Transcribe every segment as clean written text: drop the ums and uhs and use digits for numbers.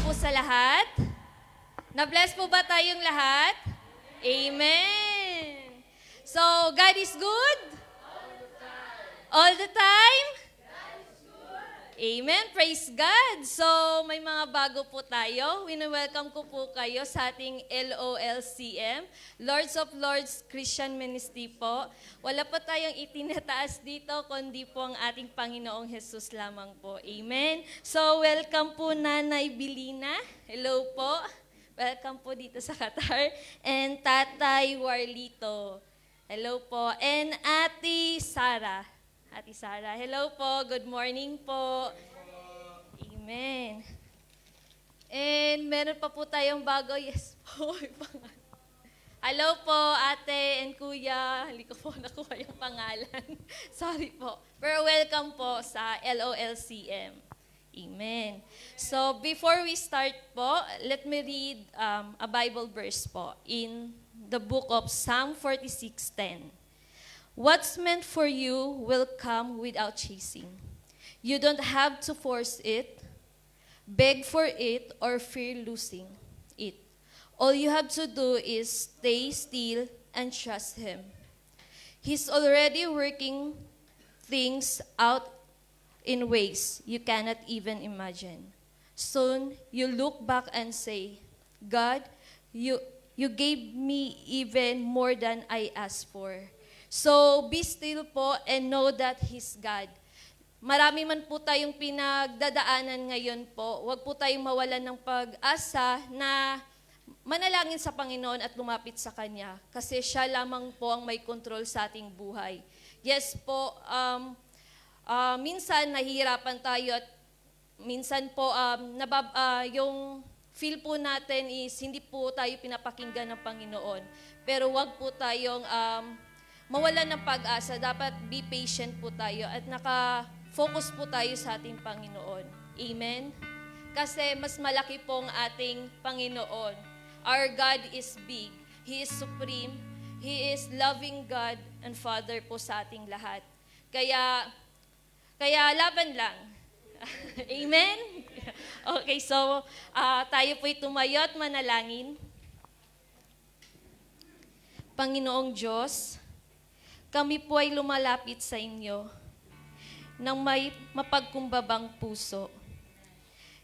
po sa lahat. Na-bless po ba tayong lahat? Amen. So, God is good? All the time? Amen. Praise God. So, may mga bago po tayo. Wini-welcome ko po kayo sa ating LOLCM, Lords of Lords Christian Ministry po. Wala po tayong itinataas dito, kundi po ang ating Panginoong Jesus lamang po. Amen. So, welcome po Nanay Bilina. Hello po. Welcome po dito sa Qatar. And Tatay Warlito. Hello po. And Ate Sara. Ate Sara, hello po. Good morning po. Amen. And meron pa po tayong bago. Yes po. Hello po, ate and kuya. Hindi ko po nakuha yung pangalan. Sorry po. Pero welcome po sa LOLCM. Amen. So before we start po, let me read a Bible verse po in the book of Psalm 46:10. What's meant for you will come without chasing. You don't have to force it, beg for it, or fear losing it. All you have to do is stay still and trust Him. He's already working things out in ways you cannot even imagine. Soon, you look back and say, God, you gave me even more than I asked for. So, be still po and know that He's God. Marami man po tayong pinagdadaanan ngayon po, huwag po tayong mawalan ng pag-asa na manalangin sa Panginoon at lumapit sa Kanya. Kasi Siya lamang po ang may control sa ating buhay. Yes po, minsan nahihirapan tayo at minsan po yung feel po natin is hindi po tayo pinapakinggan ng Panginoon. Pero huwag po tayong mawalan ng pag-asa. Dapat be patient po tayo at naka-focus po tayo sa ating Panginoon. Amen? Kasi mas malaki pong ating Panginoon. Our God is big. He is supreme. He is loving God and Father po sa ating lahat. Kaya laban lang. Amen? Okay, so tayo po'y tumayo at manalangin. Panginoong Diyos, kami po ay lumalapit sa inyo ng may mapagkumbabang puso.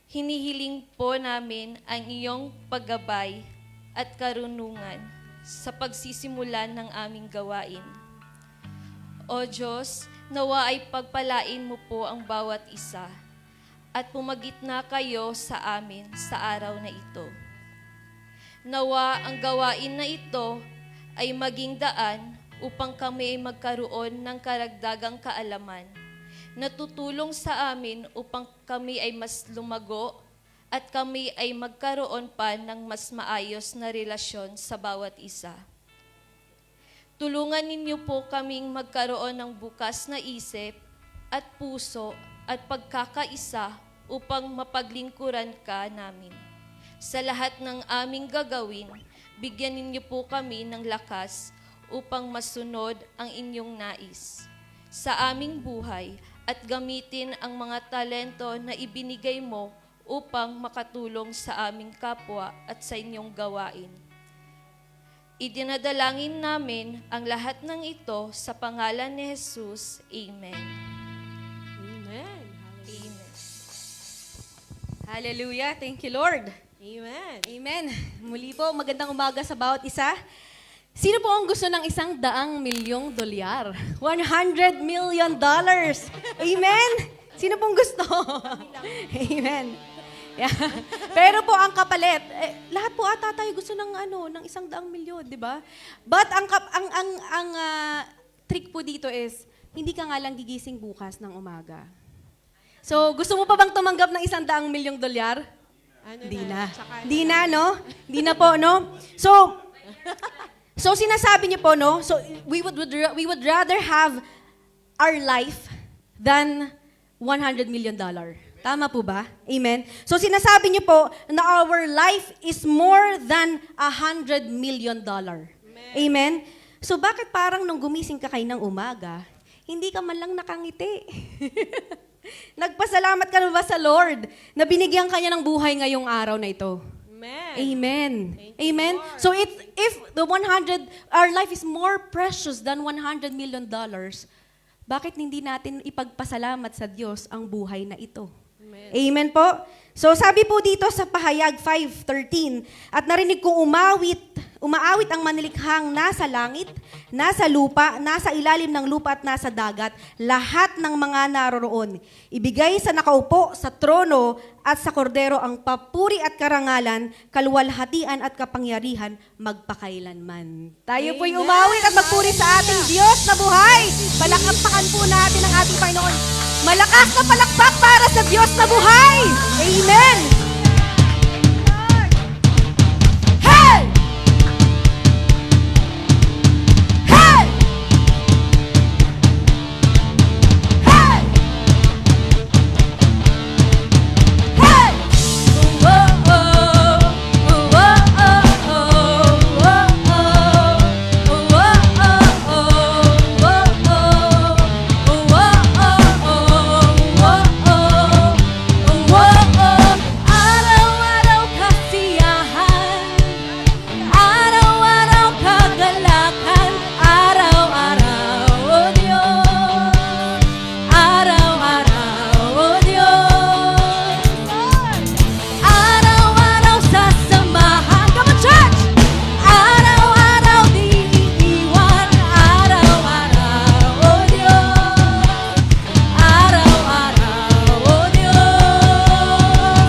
Hinihiling po namin ang iyong paggabay at karunungan sa pagsisimulan ng aming gawain. O Diyos, nawa ay pagpalain mo po ang bawat isa at pumagitna kayo sa amin sa araw na ito. Nawa ang gawain na ito ay maging daan upang kami ay magkaroon ng karagdagang kaalaman na tutulong sa amin upang kami ay mas lumago at kami ay magkaroon pa ng mas maayos na relasyon sa bawat isa. Tulungan ninyo po kaming magkaroon ng bukas na isip at puso at pagkakaisa upang mapaglingkuran ka namin. Sa lahat ng aming gagawin, bigyan ninyo po kami ng lakas upang masunod ang inyong nais sa aming buhay at gamitin ang mga talento na ibinigay mo upang makatulong sa aming kapwa at sa inyong gawain. Idinadalangin namin ang lahat ng ito sa pangalan ni Jesus. Amen. Amen. Amen. Hallelujah. Thank you, Lord. Amen. Amen. Muli po, magandang umaga sa bawat isa. Sino po ang gusto ng $100 milyong dolyar? $100 million. Amen? Sino pong gusto? Amen. Yeah. Pero po ang kapalit, lahat po ata tayo gusto ng ng $100 milyon, di ba? But ang trick po dito is hindi ka nga lang gigising bukas ng umaga. So, gusto mo pa bang tumanggap ng $100 milyong dolyar? Di na. Di na, no? Di na po, no? So sinasabi niyo po, no? So we would rather have our life than $100 million. Tama po ba? Amen. So sinasabi niyo po na our life is more than $100 million. Amen. So bakit parang nung gumising ka kayo ng umaga, hindi ka man lang nakangiti? Nagpasalamat ka na ba sa Lord na binigyan ka niya ng buhay ngayong araw na ito? Amen. Amen. Thank you, Amen. Lord. So if our life is more precious than $100 million, bakit hindi natin ipagpasalamat sa Diyos ang buhay na ito? Amen. Amen po. So sabi po dito sa Pahayag 5:13, at narinig kong umaawit ang manilikhang nasa langit, nasa lupa, nasa ilalim ng lupa at nasa dagat, lahat ng mga naroroon. Ibigay sa nakaupo sa trono at sa kordero ang papuri at karangalan, kaluwalhatian at kapangyarihan magpakailanman. Tayo po'y Amen. umawit at magpuri sa ating Diyos na buhay. Palakpakan po natin ang ating Panginoon. Malakas na palakpak para sa Diyos na buhay. Amen. Hey! Hey! Hey! Hey! Oh, oh, oh, oh, oh, oh, oh, araw-araw kasiyahan, araw-araw kagalakan, araw-araw, oh Diyos, araw-araw, oh Diyos, araw-araw sasamahan, come on church! Araw-araw di iiwan, araw-araw, oh Diyos, araw-araw, oh Diyos,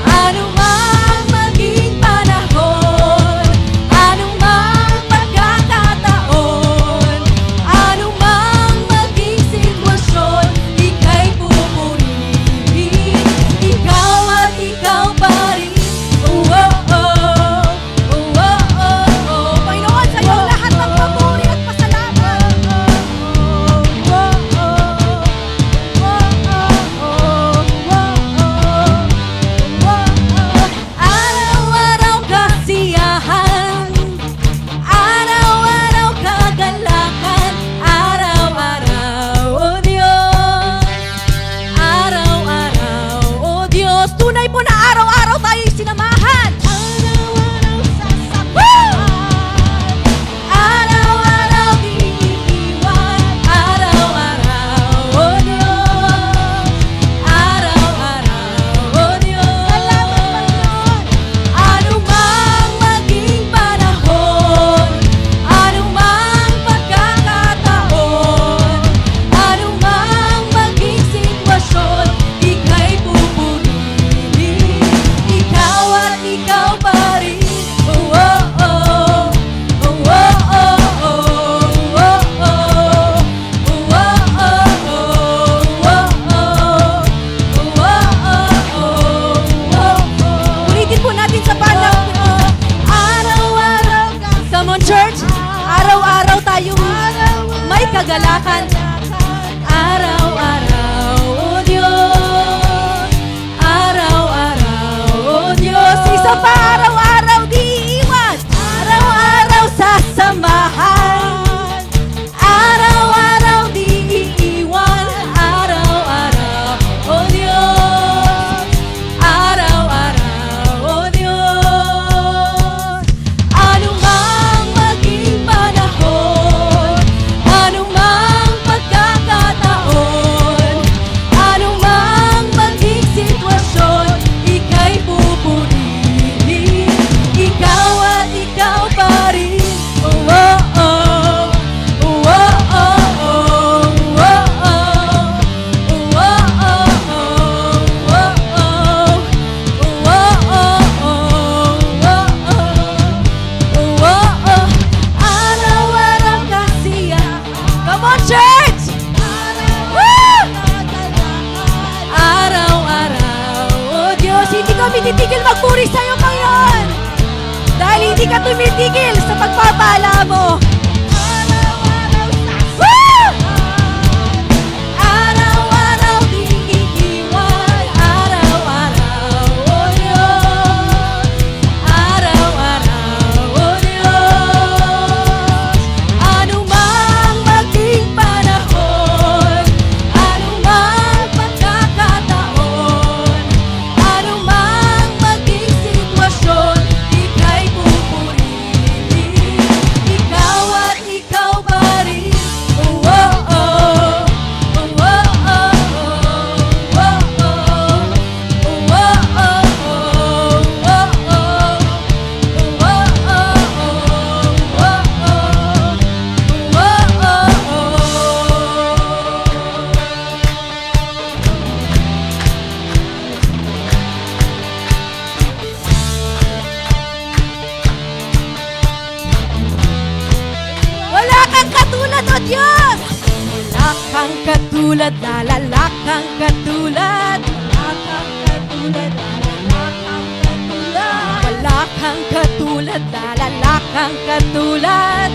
anumang maging panahon, anumang pagkakataon, anumang maging sitwasyon, ika'y pupurihin, ikaw at ikaw pa rin. Oh, oh, oh, oh, oh, oh, oh. Panginoon, sa'yo lahat ng papuri at pasalamat. Araw-araw kasiyahan, araw-araw kagalakan, araw-araw, oh Diyos, araw-araw, oh Diyos. Tunay po na araw-araw tayo'y sinamahan. Araw-araw sasamahan, araw-araw di iiwan, araw-araw, oh Diyos, araw-araw, oh Diyos. Anumang maging panahon, anumang pagkakataon, anumang maging sitwasyon, ika'y pupurihin, ikaw at ikaw pa rin. Oh, oh, oh, oh, oh, oh, oh, oh, oh, ulitin po natin sa panang. Araw-araw, come on church, araw-araw tayong may kagalakan. Araw-araw, oh Diyos, araw-araw, oh Diyos. Isa pa, araw-araw di iwan, araw-araw sasamahan, araw-araw di iiwan, araw-araw, oh Diyos, araw-araw, oh Diyos. Anumang maging panahon, anumang pagkakataon, anumang maging sitwasyon, ika'y pupurihin, ikaw at ikaw pa rin. Oh, oh, oh, oh, oh, oh, oh, oh, araw-araw kasiyahan. Come on, church! Woo! Araw-araw, oh Diyos, hindi kami titigil magpuri sa'yo, Panginoon. Dahil hindi ka tumitigil sa pagpapala mo. Woo! Araw-araw di iiwan, araw-araw, oh Diyos, araw-araw, oh Diyos. Anumang maging panahon, anumang pagkakataon, kang katulad, lalala kang katulad. Wala kang katulad, lalala kang katulad.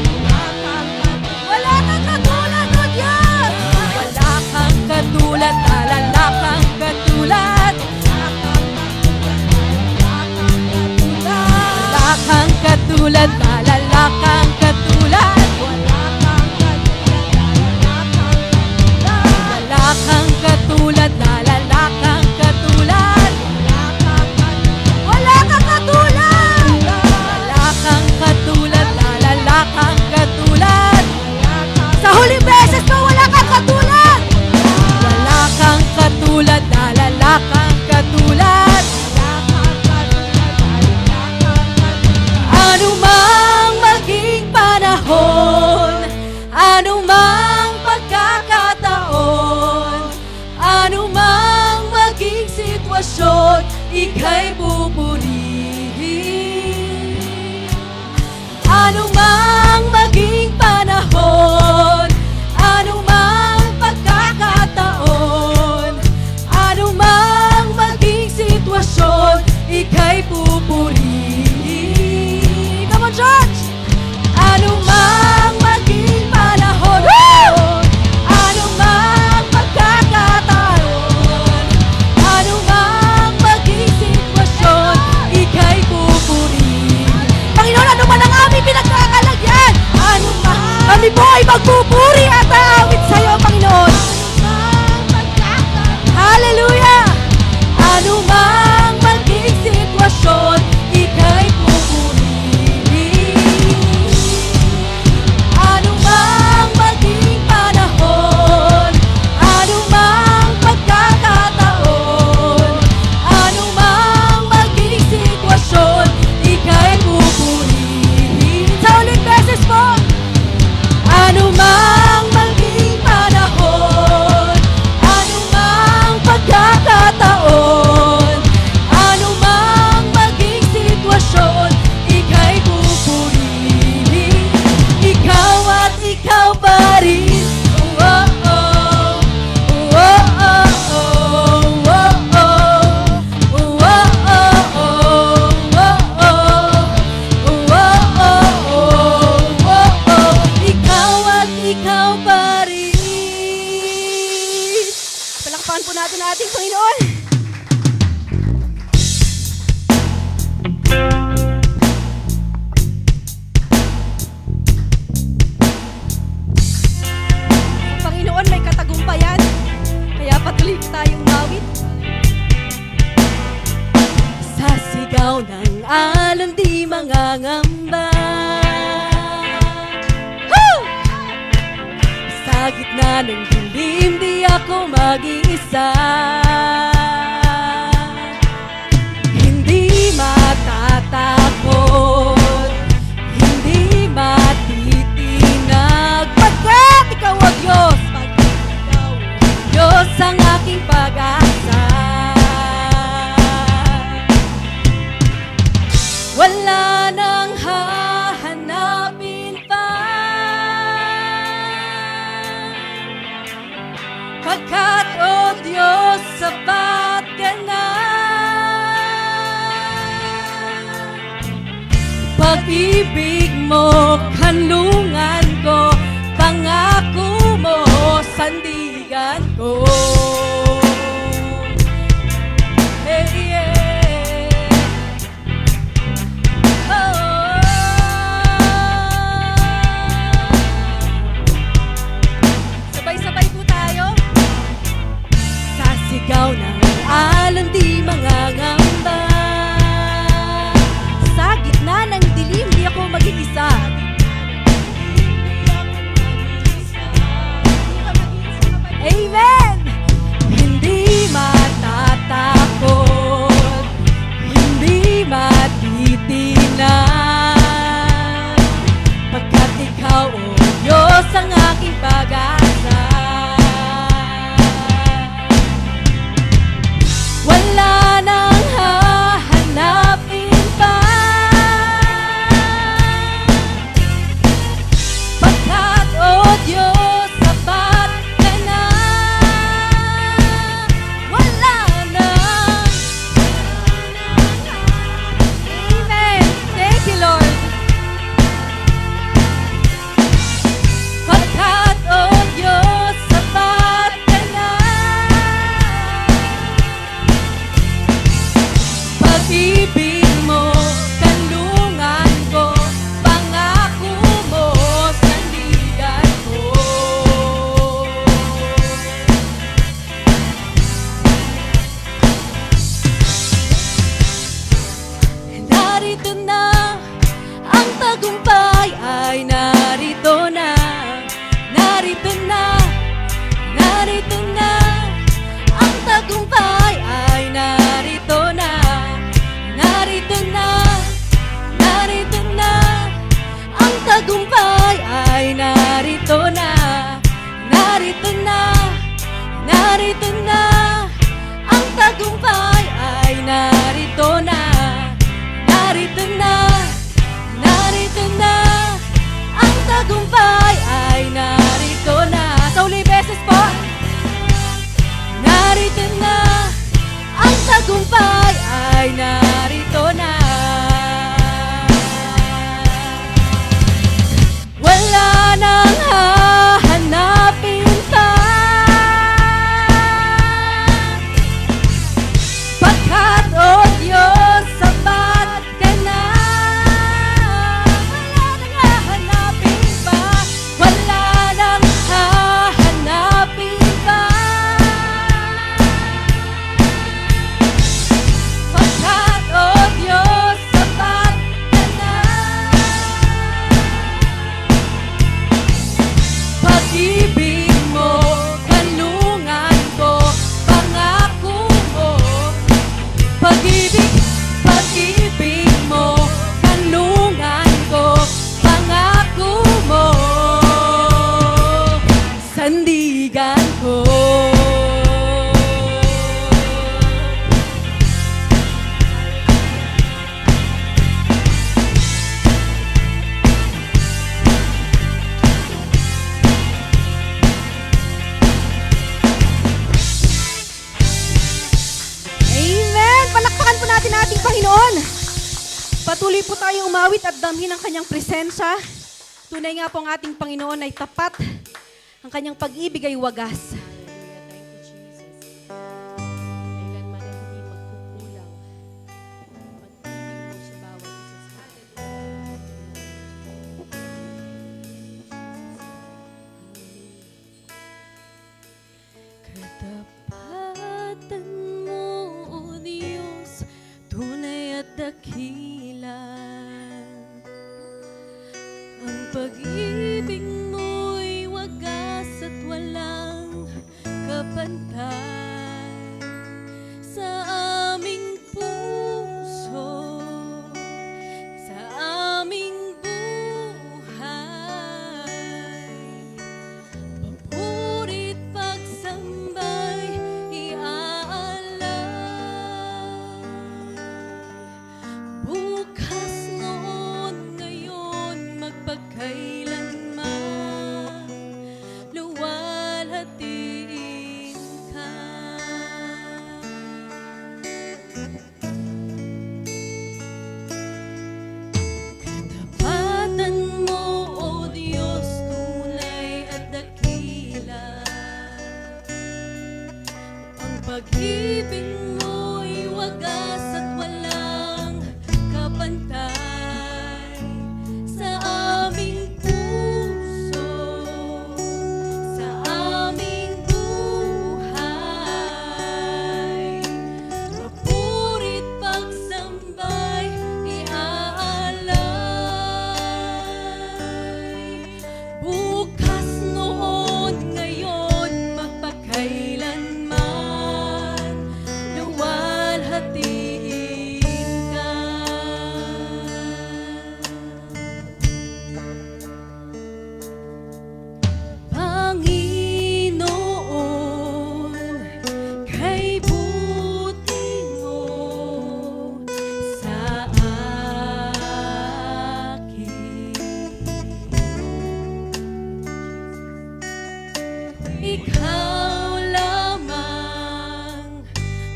Wala kang katulad, O Diyos! Wala kang katulad, lalala kang katulad. Wala kang katulad, lalala kang katulad. Wala kang katulad, lalala kang katulad. Wala kang katulad! Wala kang katulad, lalala kang katulad. Sa huling beses pa, wala kang katulad! Wala kang katulad, lalala kang katulad. Ano mang maging panahon, ano mang pagkakataon, ano mang maging sitwasyon, ika'y pupurihin. Ano mang maging panahon, ano mang pagkakataon, ano mang maging sitwasyon, ika'y pupurihin. Come on, church! Ano mang maging panahon, woo! Ano mang pagkakataon, ano mang maging sitwasyon, ika'y pupurihin. Panginoon, ano man ang aming pinagkakalagyan, ano man, kami po ay magpupuri at aawit sa'yo, Panginoon. Hallelujah! Ano mang maging sitwasyon, ika'y pupurihin. Ano mang maging panahon, ano mang pagkakataon, ano mang maging sitwasyon, ika'y pupurihin. Sa ulit beses po. Ano mang maging panahon, ano mang pagkakataon, ano mang maging sitwasyon, ika'y pupurihin. Ikaw at ikaw pa rin. Oh, oh, oh, oh, oh, oh, oh, ikaw at ikaw pa rin. Palakpakan po natin ang ating Panginoon. Ang Panginoon may katagumpayan, kaya patuloy tayong mawit. Sa sigaw ng alon di mangangamba. Woo! Sa gitna ng dilim di ako mag-iisa. Hindi matatakot, hindi matitinag, pagkat ikaw ang Diyos, pagkat ikaw ang Diyos ang aking pag-asa. Wala nang hahanapin pa, pagkat o Diyos sapat ka na. Pag-ibig mo, kanlungan ko, pangako mo, sandigan ko. Hey, yeah. Oh. Sabay-sabay po tayo. Sa sigaw ng alon di mangangamba. Sa gitna ng dilim di ako mag-iisa. Amen! narito na. Ang tagumpay ay narito na. Narito na, narito na. Ang tagumpay ay narito na. Narito na, narito na. Ang tagumpay ay narito na. Narito na, narito na. Ang tagumpay ay narito na. Sa uling beses po. Narito na. Ang tagumpay ay narito na. Wala nang hahanapin pa, pagkat o Diyos sapat ka na. Wala nang hahanapin pa, wala nang hahanapin pa, pagkat o Diyos sapat ka na. Pag-ibig mo, kanlungan ko, pangako mo. Pag-ibig, pag-ibig mo, kanlungan ko, pangako mo. Sandigan ko. Amen! Palakpakan po natin ating Panginoon. Patuloy po tayong umawit at damhin ang kanyang presensya. Tunay nga po ang ating Panginoon ay tapat. Ang kanyang pag-ibig ay wagas. Kailanman ay hindi magkukulang. Pag-ibig mo sa bawat isa sa katapatan mo, O Diyos, tunay at dakila. Ang pag-ibig mo'y wagas at walang kapantay sa aming puso, sa aming buhay. Papurit pagsambay iaalay. Bukas, noon, ngayon, magpagkailanman, luwalhatiin ka. Katapatan mo, O Diyos, tunay at dakila. Ang pag-ibig mo'y wagas at walang kapantay sa aming puso, sa aming buhay. Papurit pagsambay iaalay. Bukas, noon, ngayon, magpakailanman, luwalhatiin ka. Panginoon, kay buti mo sa akin. Ikaw lamang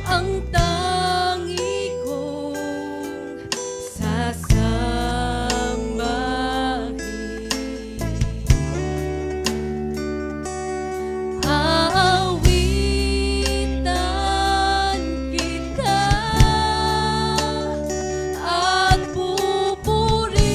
ang tangi kong sasambahin. Aawitan kita at pupurihin.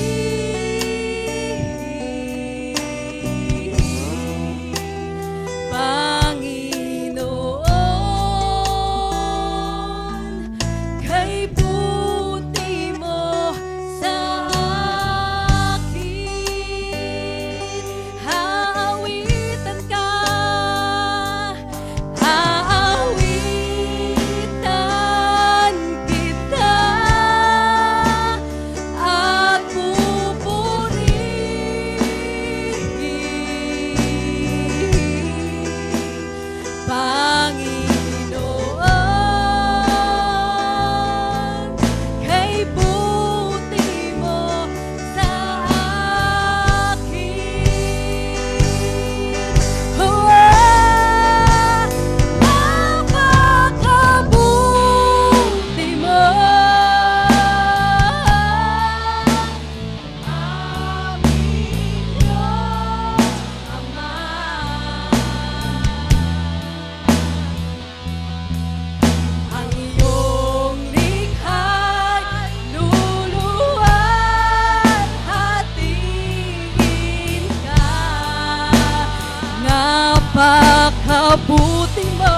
napakabuti mo.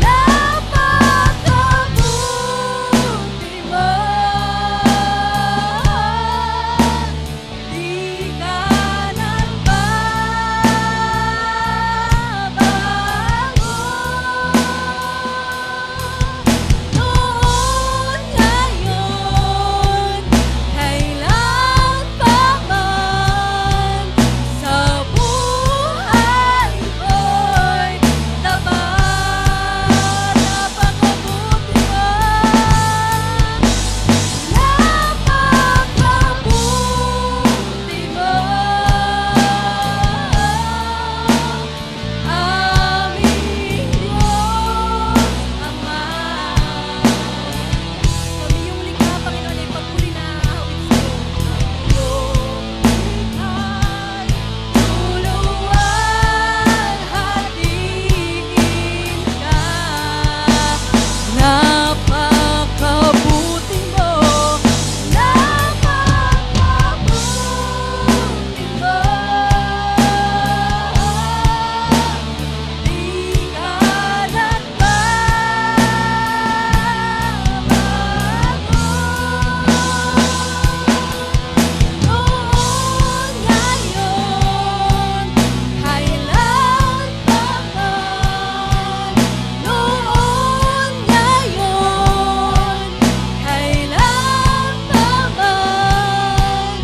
Napakabuti mo. Di ka nagbabago. Noon, ngayon, kailan pa man, sa buhay ko'y tapat. Napakabuti mo. Napakabuti mo. Aming Diyos Ama. Kami yung likha, Panginoon, ay papuri na aawit sa'yo. Ang tuluan, hatiin ka. Napakabuti mo. Napakabuti mo. Di ka nagbabago. Noon, ngayon, kailan pa man. Noon, ngayon, kailan pa man.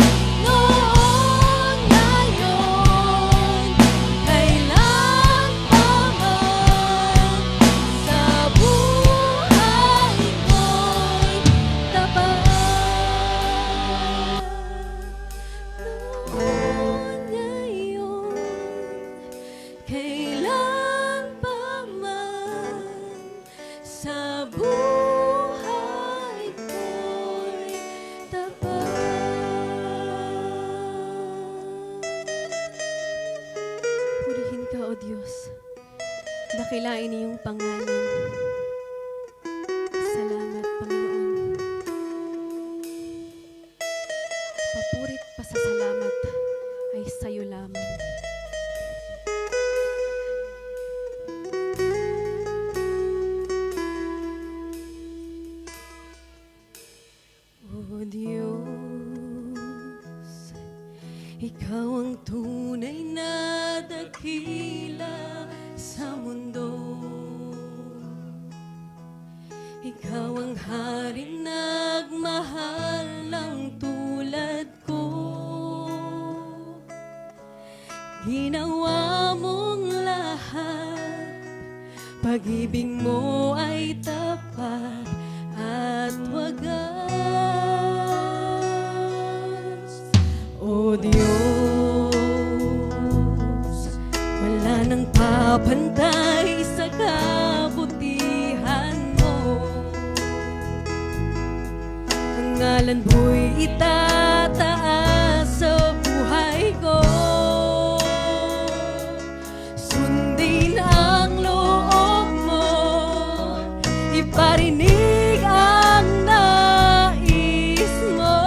Noon, ngayon, kailan pa man. Sa buhay ko'y tapat. Noon, ngayon, kailan pa man. Sa buhay ko'y tapat. Purihin ka, O Diyos. Dakilain iyong pangalan. Salamat, Panginoon. Papurit pasasalamat ay sa'yo lamang. O Diyos, Ikaw ang tunay na dakila sa mundo. Ikaw ang haring nagmahal ng tulad ko. Ginawa mong lahat, pag-ibig mo ay tapat at wagas. O Diyos, wala nang papantay sa kabutihan mo. Ang ngalan mo'y itataas sa buhay ko. Sundin ang loob mo, iparinig ang nais mo.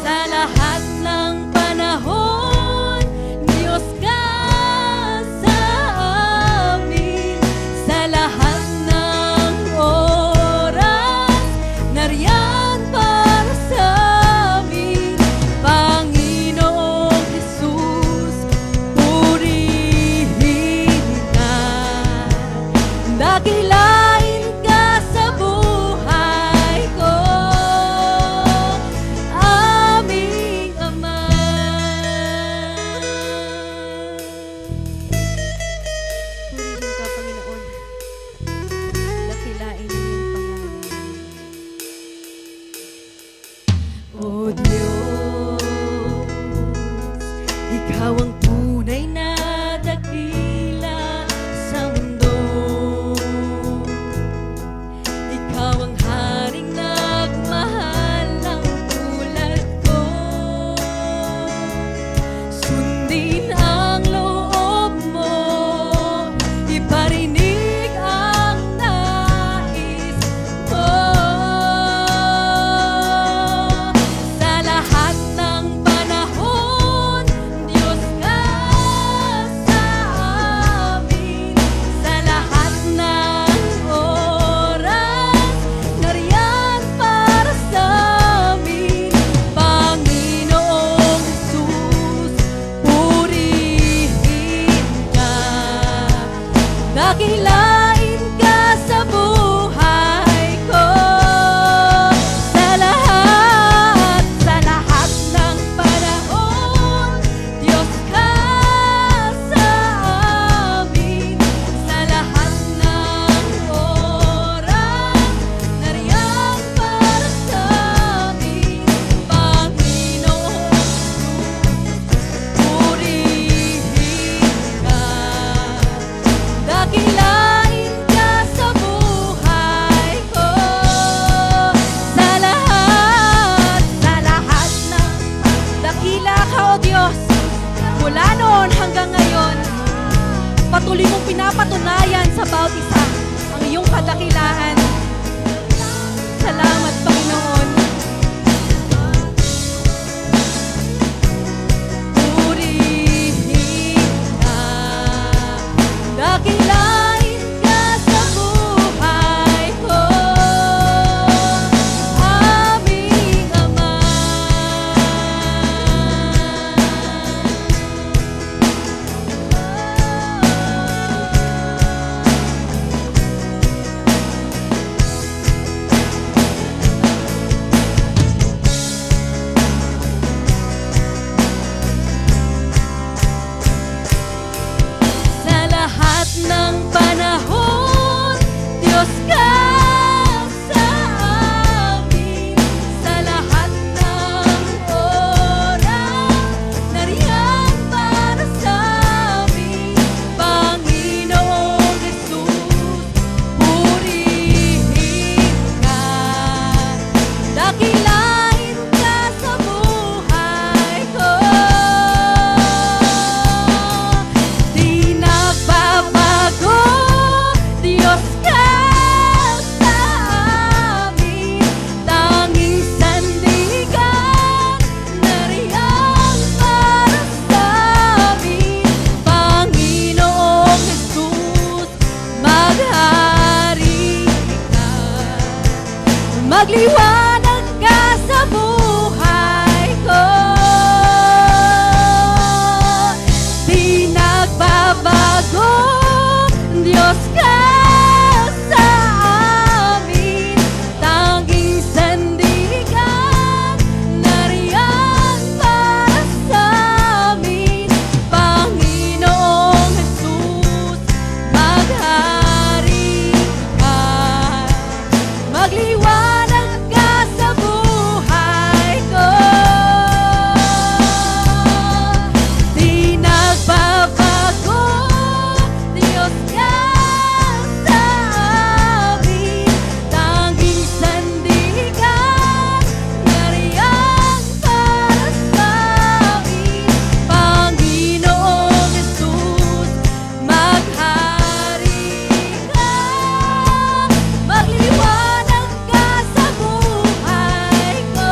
Sa lahat ng panahon, Diyos ka sa amin. Sa lahat ng oras, nariyan para sa amin. Panginoong Jesus, purihin ka. Dakilain ka sa buhay ko, aming Ama. Purihin ka, Panginoon. Dakilain ang iyong pangalan. O Diyos, Ikaw ang tunay na dakila sa mundo. Ikaw ang haring nagmahal ng tulad ko. Sundin ang loob mo, iparinig ang nais mo. Sa lahat ng panahon, Diyos ka Dakilain ka sa buhay ko. Sa lahat ng panahon, Diyos ka sa amin. Sa lahat ng oras, nariyan para sa amin. Panginoon, purihin ka. Dakilain ka sa buhay ko. Sa lahat ng dakila ka, O Diyos. Mula noon hanggang ngayon, patuloy mong pinapatunayan sa bawat isa ang iyong kadakilaan. Salamat, Panginoon. Purihin ka. Dakilain ka sa buhay ko, aming Ama. Sa lahat ng panahon, Diyos ka sa amin. Sa lahat ng oras, nariyan para sa amin. Panginoong Jesus, purihin ka. Dakilain ka sa buhay ko. Di nagbabago, Diyos ka sa amin. Tanging sandigan, nariyan para sa amin. Panginoong Jesus, maghari ka. Magliwanag ka sa buhay ko. Di nagbabago, Diyos ka sa amin. Tanging sandigan, nariyan para sa amin. Panginoong Jesus, maghari ka. Magliwanag ka sa buhay ko. Di nagbabago, Diyos ka sa amin. Tanging sandigan, nariyan para sa amin. Panginoong Jesus, maghari ka. Magliwanag ka sa buhay ko.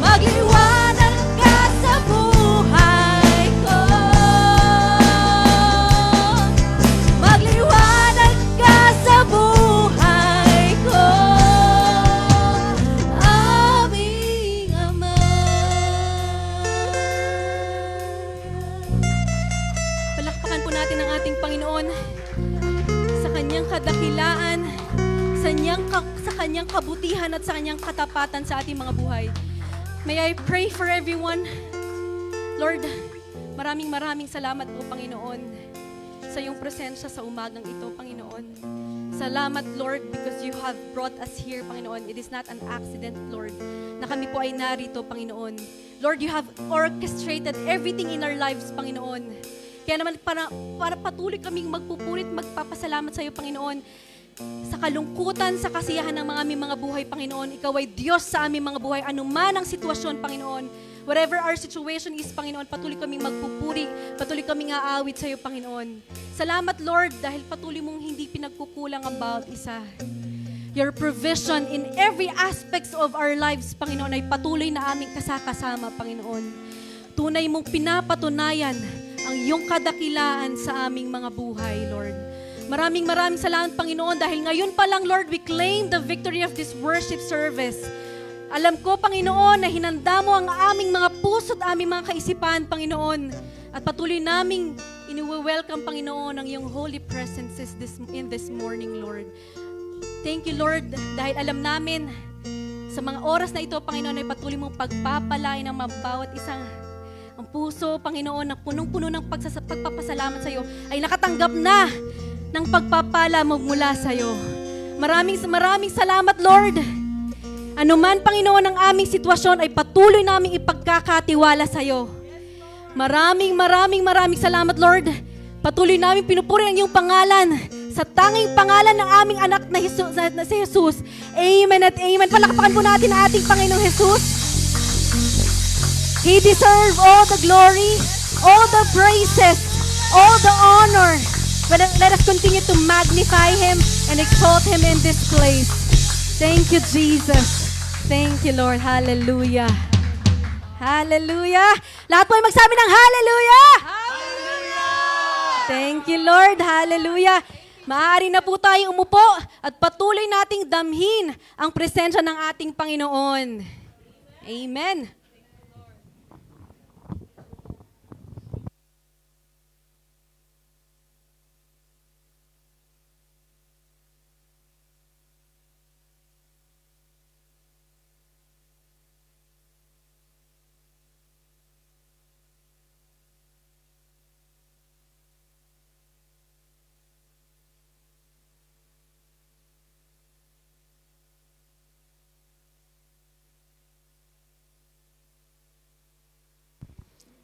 Magliwanag ka sa buhay ko. Magliwanag ka sa buhay ko, aming Ama. Palakpakan po natin ang ating Panginoon sa kanyang kadakilaan, sa kanyang kabutihan at sa kanyang katapatan sa ating mga buhay. May I pray for everyone? Lord, maraming salamat po, Panginoon, sa iyong presensya sa umagang ito, Panginoon. Salamat, Lord, because you have brought us here, Panginoon. It is not an accident, Lord, na kami po ay narito, Panginoon. Lord, you have orchestrated everything in our lives, Panginoon. Kaya naman para patuloy kaming magpupurit, magpapasalamat sa iyo, Panginoon. Sa kalungkutan, sa kasiyahan ng mga buhay, Panginoon, Ikaw ay Diyos sa aming mga buhay. Anuman ang sitwasyon, Panginoon. Whatever our situation is, Panginoon, patuloy kaming magpupuri, patuloy kaming aawit sa iyo, Panginoon. Salamat, Lord, dahil patuloy mong hindi pinagkukulang ang bawat isa. Your provision in every aspects of our lives, Panginoon, ay patuloy na aming kasakasama, Panginoon. Tunay mong pinapatunayan ang iyong kadakilaan sa aming mga buhay, Lord. Maraming salamat, Panginoon, dahil ngayon pa lang, Lord, we claim the victory of this worship service. Alam ko, Panginoon, na hinanda mo ang aming mga puso at aming mga kaisipan, Panginoon. At patuloy naming Iniwe-welcome, Panginoon, ang iyong holy presences in this morning, Lord. Thank you, Lord, dahil alam namin sa mga oras na ito, Panginoon, ay patuloy mong pagpapalain ng bawat isang ang puso, Panginoon, na punong-puno ng pagpapasalamat sa iyo ay nakatanggap na ng pagpapala mo mula sa iyo. Maraming salamat, Lord. Ano man, Panginoon, ang aming sitwasyon ay patuloy naming ipagkakatiwala sa iyo. Maraming salamat, Lord. Patuloy namin pinupuri ang iyong pangalan sa tanging pangalan ng aming anak na si Jesus. Amen at amen. Palakpakan po natin ang ating Panginoong Jesus. He deserves all the glory, all the praises, all the honor. Let us continue to magnify Him and exalt Him in this place. Thank you, Jesus. Thank you, Lord. Hallelujah. Hallelujah. Lahat po ay magsabi ng hallelujah. Hallelujah. Thank you, Lord. Hallelujah. Maaari na po tayong umupo at patuloy nating damhin ang presensya ng ating Panginoon. Amen.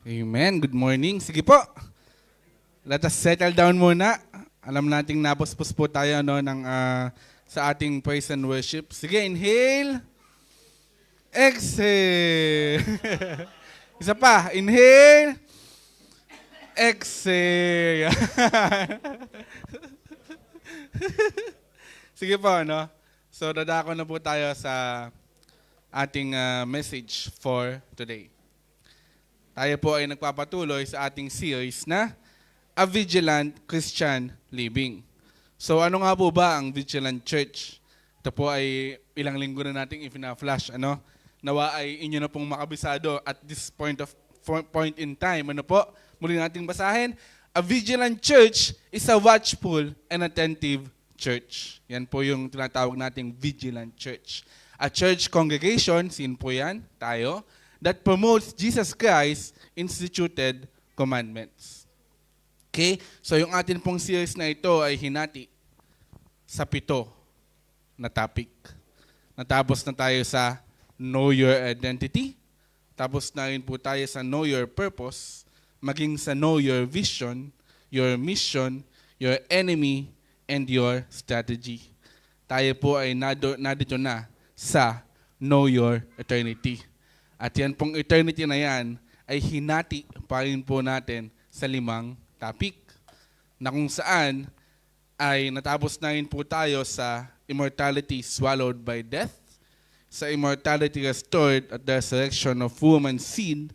Amen. Good morning. Sige po. Let us settle down muna. Alam nating napuspos po tayo sa ating praise and worship. Sige, inhale. Exhale. Isa pa. Inhale. Exhale. Sige po, no? So, dadako na po tayo sa ating message for today. Tayo po ay nagpapatuloy sa ating series na A Vigilant Christian Living. So ano nga po ba ang Vigilant Church? Ito po ay ilang linggo na nating ipina-flash. Nawa ay inyo na pong makabisado at this point in time. Ano po? Muli nating basahin. A vigilant church is a watchful and attentive church. Yan po yung tinatawag nating vigilant church. A church congregation, sin po yan, tayo, that promotes Jesus Christ instituted commandments. Okay? So yung atin pong series na ito ay hinati sa 7 na topic. Natapos na tayo sa Know Your Identity. Tapos na rin po tayo sa Know Your Purpose. Maging sa Know Your Vision, Your Mission, Your Enemy, and Your Strategy. Tayo po ay nadito na sa Know Your Eternity. At yan pong eternity na yan ay hinati pa rin po natin sa 5 topic na kung saan ay natapos na rin po tayo sa immortality swallowed by death, sa immortality restored at the resurrection of woman's seed,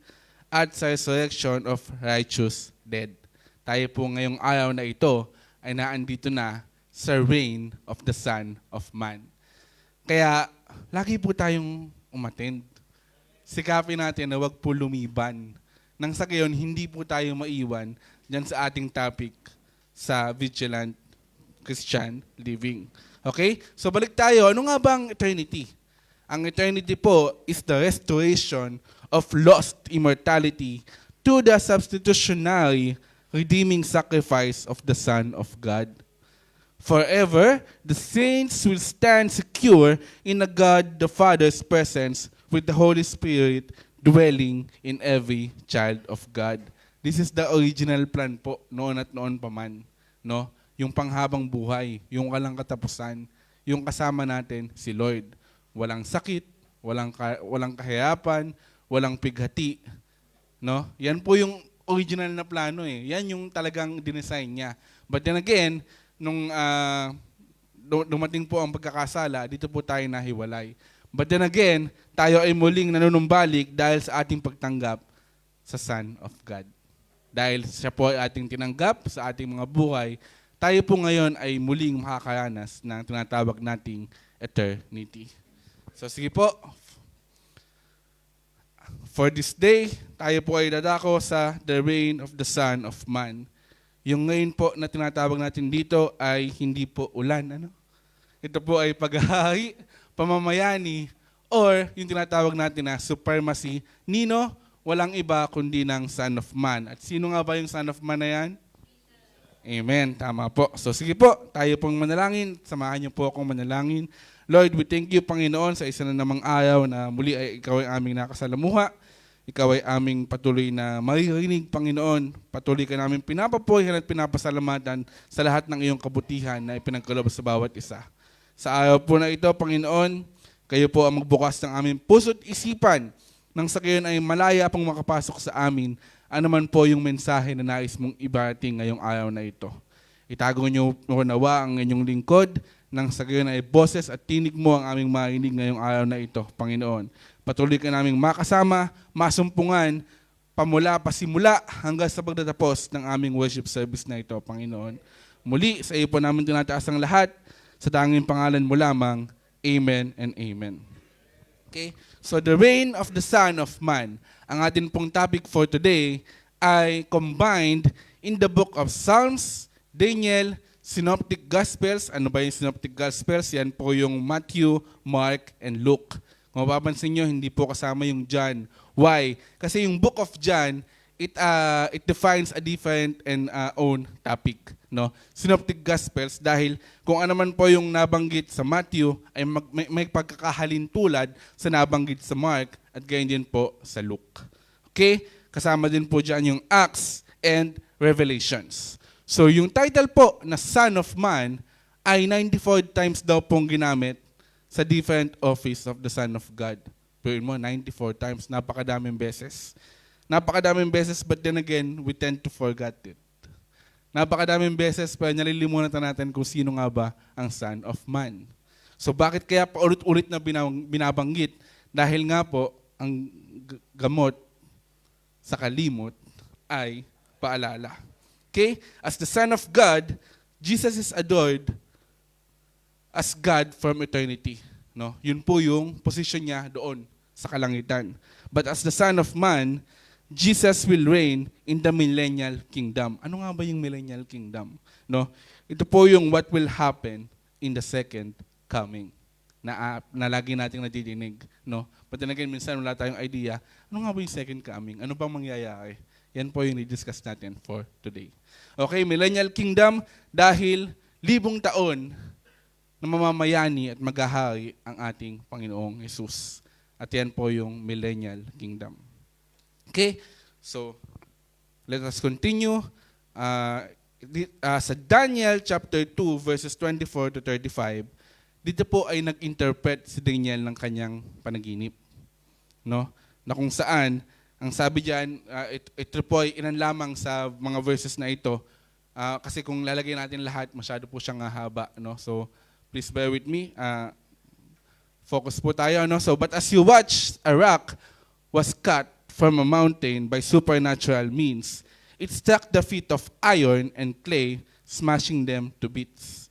at sa resurrection of righteous dead. Tayo po ngayong araw na ito ay naandito na sa reign of the Son of Man. Kaya lagi po tayong umattend. Sikapin natin na wag po lumiban. Nang sa gayon, hindi po tayo maiwan dyan sa ating topic sa Vigilant Christian Living. Okay? So balik tayo. Ano nga ba ang eternity? Ang eternity po is the restoration of lost immortality to the substitutionary redeeming sacrifice of the Son of God. Forever, the saints will stand secure in the God the Father's presence with the Holy Spirit dwelling in every child of God. This is the original plan po, noon at noon pa man. No? Yung panghabang buhay, yung walang katapusan, yung kasama natin si Lord. Walang sakit, walang kahirapan, walang pighati. No? Yan po yung original na plano eh. Yan yung talagang dinesign niya. But then again, nung dumating po ang pagkakasala, dito po tayo nahiwalay. But then again, tayo ay muling nanunumbalik dahil sa ating pagtanggap sa Son of God. Dahil siya po ay ating tinanggap sa ating mga buhay, tayo po ngayon ay muling makakaranas ng tinatawag nating eternity. So sige po, for this day, tayo po ay dadako sa the reign of the Son of Man. Yung ngayon po na tinatawag natin dito ay hindi po ulan. Ano? Ito po ay paghahari, pamamayani, or yung tinatawag natin na supremacy. Nino? Walang iba kundi ng Son of Man. At sino nga ba yung Son of Man na yan? Amen. Tama po. So sige po, tayo pong manalangin. Samahan niyo po akong manalangin. Lord, we thank you, Panginoon, sa isa na namang araw na muli ay ikaw ay aming nakasalamuha. Ikaw ay aming patuloy na maririnig, Panginoon. Patuloy ka namin pinapapurihan at pinapasalamatan sa lahat ng iyong kabutihan na ipinagkaloob sa bawat isa. Sa araw po na ito, Panginoon, kayo po ang magbukas ng aming puso't isipan nang sa gayon ay malaya pong makapasok sa amin anuman po yung mensahe na nais mong ibarating ngayong araw na ito. Itago niyo nawa ang inyong lingkod nang sa gayon ay boses at tinig mo ang aming marinig ngayong araw na ito, Panginoon. Patuloy ka naming makasama, masumpungan, pasimula hanggang sa pagtatapos ng aming worship service na ito, Panginoon. Muli, sa iyo po namin tinataas ang lahat, sa tanging pangalan mo lamang, Amen and Amen. Okay? So the reign of the Son of Man. Ang atin pong topic for today ay combined in the book of Psalms, Daniel, Synoptic Gospels. Ano ba yung Synoptic Gospels? Yan po yung Matthew, Mark, and Luke. Kung mapapansin nyo, hindi po kasama yung John. Why? Kasi yung book of John, it defines a different and own topic. No? Synoptic Gospels, dahil kung ano man po yung nabanggit sa Matthew, ay may pagkakahalin tulad sa nabanggit sa Mark at gayon din po sa Luke. Okay? Kasama din po dyan yung Acts and Revelations. So yung title po na Son of Man ay 94 times daw pong ginamit sa different office of the Son of God. Pero mo, 94 times, napakadaming beses. Napakadaming beses, but then again, we tend to forget it. Napakadaming beses pa nalilimutan natin kung sino nga ba ang Son of Man. So bakit kaya paulit-ulit na binabanggit? Dahil nga po, ang gamot sa kalimot ay paalala. Okay? As the Son of God, Jesus is adored as God from eternity. No? Yun po yung position niya doon sa kalangitan. But as the Son of Man, Jesus will reign in the millennial kingdom. Ano nga ba yung millennial kingdom? No? Ito po yung what will happen in the second coming na lagi nating nadidinig. No? But then again, minsan wala tayong idea, ano nga ba yung second coming? Ano bang mangyayari? Yan po yung i-discuss natin for today. Okay, millennial kingdom dahil 1,000 taon na mamamayani at maghahari ang ating Panginoong Jesus. At yan po yung millennial kingdom. Okay, so let us continue. Sa Daniel chapter 2 verses 24 to 35, dito po ay nag-interpret si Daniel ng kanyang panaginip. No? Na kung saan, ang sabi diyan, ito po ay ilan lamang sa mga verses na ito. Kasi kung lalagay natin lahat, masyado po siyang haba. No? So please bear with me. Focus po tayo. No? So, but as you watch, a rock was cut from a mountain by supernatural means. It struck the feet of iron and clay, smashing them to bits.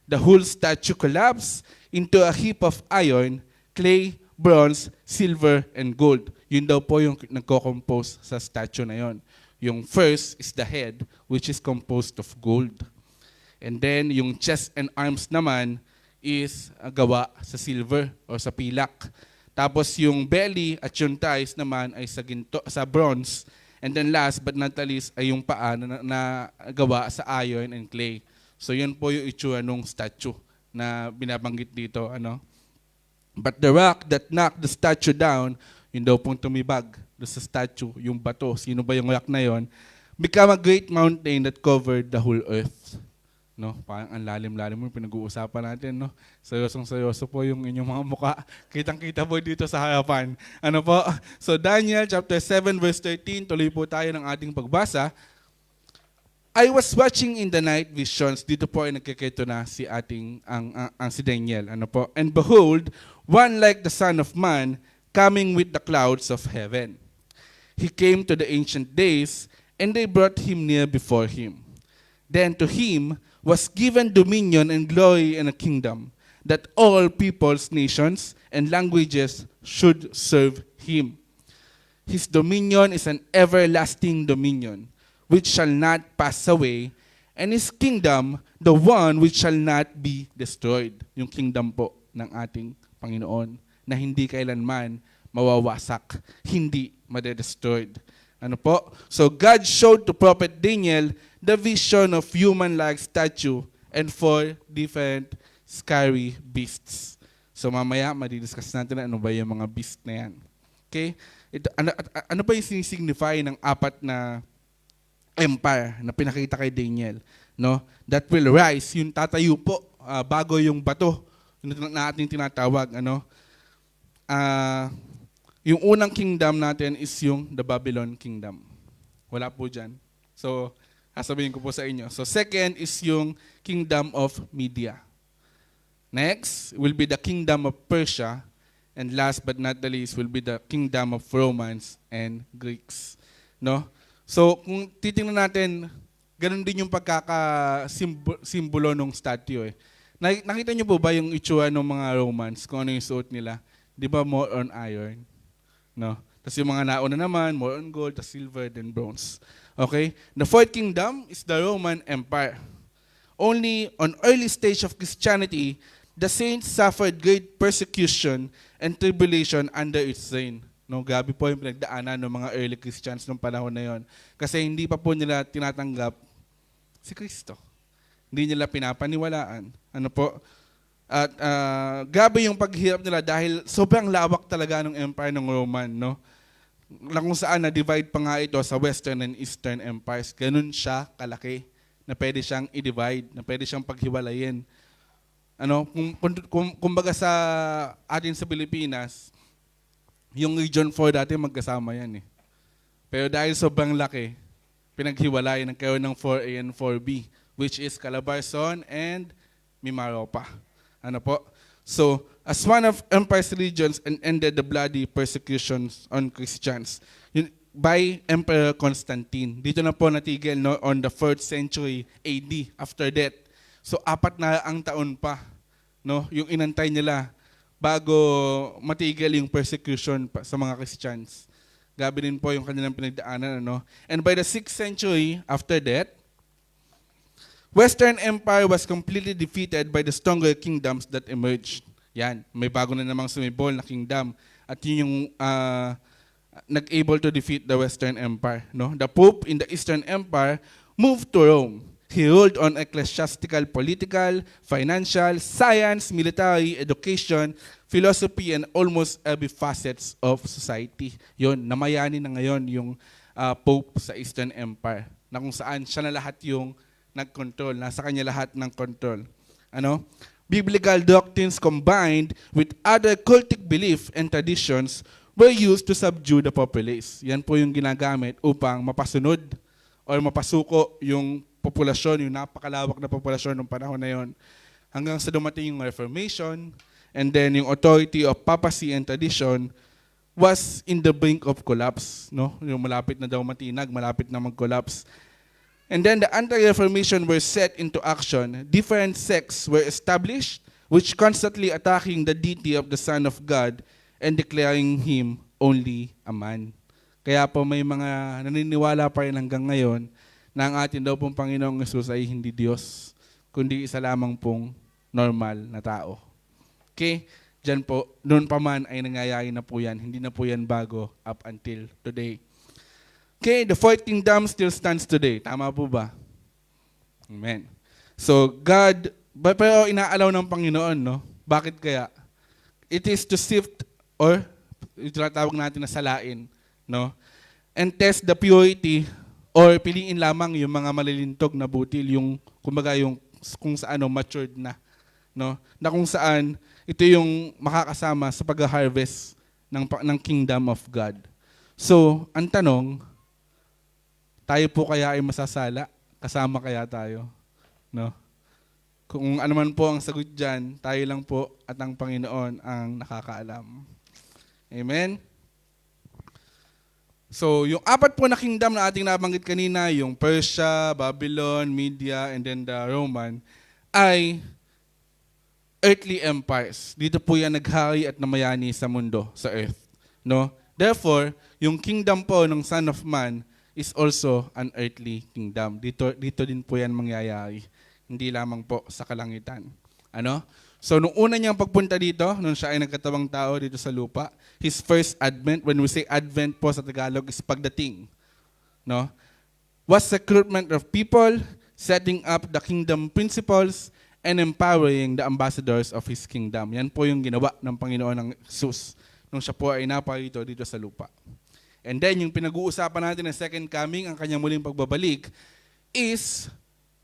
The whole statue collapsed into a heap of iron, clay, bronze, silver, and gold. Yun daw po yung nagko-compose sa statue na yon. Yung first is the head, which is composed of gold. And then yung chest and arms naman is gawa sa silver o sa pilak. Tapos yung belly at yung thighs naman ay sa bronze. And then last but not least ay yung paa na gawa sa iron and clay. So yun po yung itsura ng statue na binabanggit dito. Ano? But the rock that knocked the statue down, yun daw pong tumibag doon sa statue, yung bato, sino ba yung rock na yon, become a great mountain that covered the whole earth. No, parang ang lalim-lalim mo pinag-uusapan natin, no. Seryoso po yung inyong mga mukha. Kitang-kita po dito sa harapan. Ano po? So Daniel chapter 7 verse 13, tuloy po tayo ng ating pagbasa. I was watching in the night visions. Dito po ay nagkikito na si si Daniel. Ano po? And behold, one like the Son of Man coming with the clouds of heaven. He came to the ancient days, and they brought him near before him. Then to him was given dominion and glory and a kingdom, that all peoples, nations, and languages should serve him. His dominion is an everlasting dominion, which shall not pass away, and His kingdom, the one which shall not be destroyed. Yung kingdom po ng ating Panginoon na hindi kailanman mawawasak, hindi madedestroyed. Ano po? So God showed to Prophet Daniel the vision of human-like statue and 4 different scary beasts. So mamaya, madidiscuss natin ano ba yung mga beast na yan. Okay? Ano pa yung sinisignify ng 4 na empire na pinakita kay Daniel? No? That will rise, yung tatayo po, bago yung bato na ating tinatawag. Ano? Yung unang kingdom natin is yung the Babylon kingdom. Wala po dyan. So, sasabihin ko po sa inyo. So, second is yung kingdom of Media. Next will be the kingdom of Persia. And last but not the least will be the kingdom of Romans and Greeks. No? So, kung titingnan natin, ganun din yung pagkakasimbolo ng statue. Nakita niyo po ba yung itsura ng mga Romans, kung ano yung suot nila? Di ba more on iron? No? Tapos yung mga nauna naman, more on gold, the silver, then bronze. Okay? The fourth kingdom is the Roman Empire. Only on early stage of Christianity, the saints suffered great persecution and tribulation under its reign. No, grabe po yung pinagdaanan ng mga early Christians nung panahon na yon. Kasi hindi pa po nila tinatanggap si Kristo. Hindi nila pinapaniwalaan. Ano po? At grabe yung paghirap nila dahil sobrang lawak talaga ng empire ng Roman. No? Na kung saan na-divide pa nga ito sa Western and Eastern empires. Ganun siya kalaki na pwede siyang i-divide, na pwede siyang paghiwalayin. Ano, kumbaga sa atin sa Pilipinas, yung Region 4 dati magkasama yan eh. Pero dahil sobrang laki, pinaghiwalay, nagkaroon ng 4A and 4B, which is Calabarzon and Mimaropa. Ano po? So, as one of empire's regions and ended the bloody persecutions on Christians by Emperor Constantine. Dito na po natigil no, on the 4th century AD after that. So, 4 na ang taon pa, no, yung inantay nila bago matigil yung persecution pa sa mga Christians. Gabi din po yung kanilang pinagdaanan. Ano? And by the 6th century after that, Western Empire was completely defeated by the stronger kingdoms that emerged. Yan, may bago na namang sumibol na kingdom. At yun yung nag-able to defeat the Western Empire. No? The Pope in the Eastern Empire moved to Rome. He ruled on ecclesiastical, political, financial, science, military, education, philosophy, and almost every facets of society. Yun, namayani na ngayon yung Pope sa Eastern Empire, na kung saan siya na lahat yung nag-control, nasa kanya lahat ng control. Ano? Biblical doctrines combined with other cultic belief and traditions were used to subdue the populace. Yan po yung ginagamit upang mapasunod or mapasuko yung populasyon, yung napakalawak na populasyon ng panahon na yon, hanggang sa dumating yung Reformation, and then yung authority of papacy and tradition was in the brink of collapse. No? Yung malapit na daw matinag, malapit na mag-collapse. And then the anti-Reformation were set into action. Different sects were established, which constantly attacking the deity of the Son of God and declaring Him only a man. Kaya po may mga naniniwala pa rin hanggang ngayon na ang atin daw pong Panginoong Yesus ay hindi Diyos, kundi isa lamang pong normal na tao. Okay? Diyan po, noon pa man ay nangyayari na po yan. Hindi na po yan bago up until today. Okay, the fourth kingdom still stands today. Tama po ba? Amen. So, God, pero inaalaw ng Panginoon, no? Bakit kaya? It is to sift, or tinatawag natin na salain, no? And test the purity, or piliin lamang yung mga malilintog na butil, yung, kumbaga yung kung saan matured na, no? Na kung saan, ito yung makakasama sa pag-harvest ng kingdom of God. So, ang tanong, tayo po kaya ay masasala? Kasama kaya tayo? No? Kung ano man po ang sagot dyan, tayo lang po at ang Panginoon ang nakakaalam. Amen? So, yung 4 po na kingdom na ating nabanggit kanina, yung Persia, Babylon, Media, and then the Roman, ay earthly empires. Dito po yan naghari at namayani sa mundo, sa earth. No? Therefore, yung kingdom po ng Son of Man, is also an earthly kingdom. Dito din po yan mangyayari. Hindi lamang po sa kalangitan. Ano? So, nung una niyang pagpunta dito, nung siya ay nagkatawang tao dito sa lupa, his first advent, when we say advent po sa Tagalog, is pagdating. No? Was recruitment of people, setting up the kingdom principles, and empowering the ambassadors of His kingdom. Yan po yung ginawa ng Panginoon ng Jesus nung siya po ay naparito dito sa lupa. And then, yung pinag-uusapan natin ng second coming, ang kanyang muling pagbabalik, is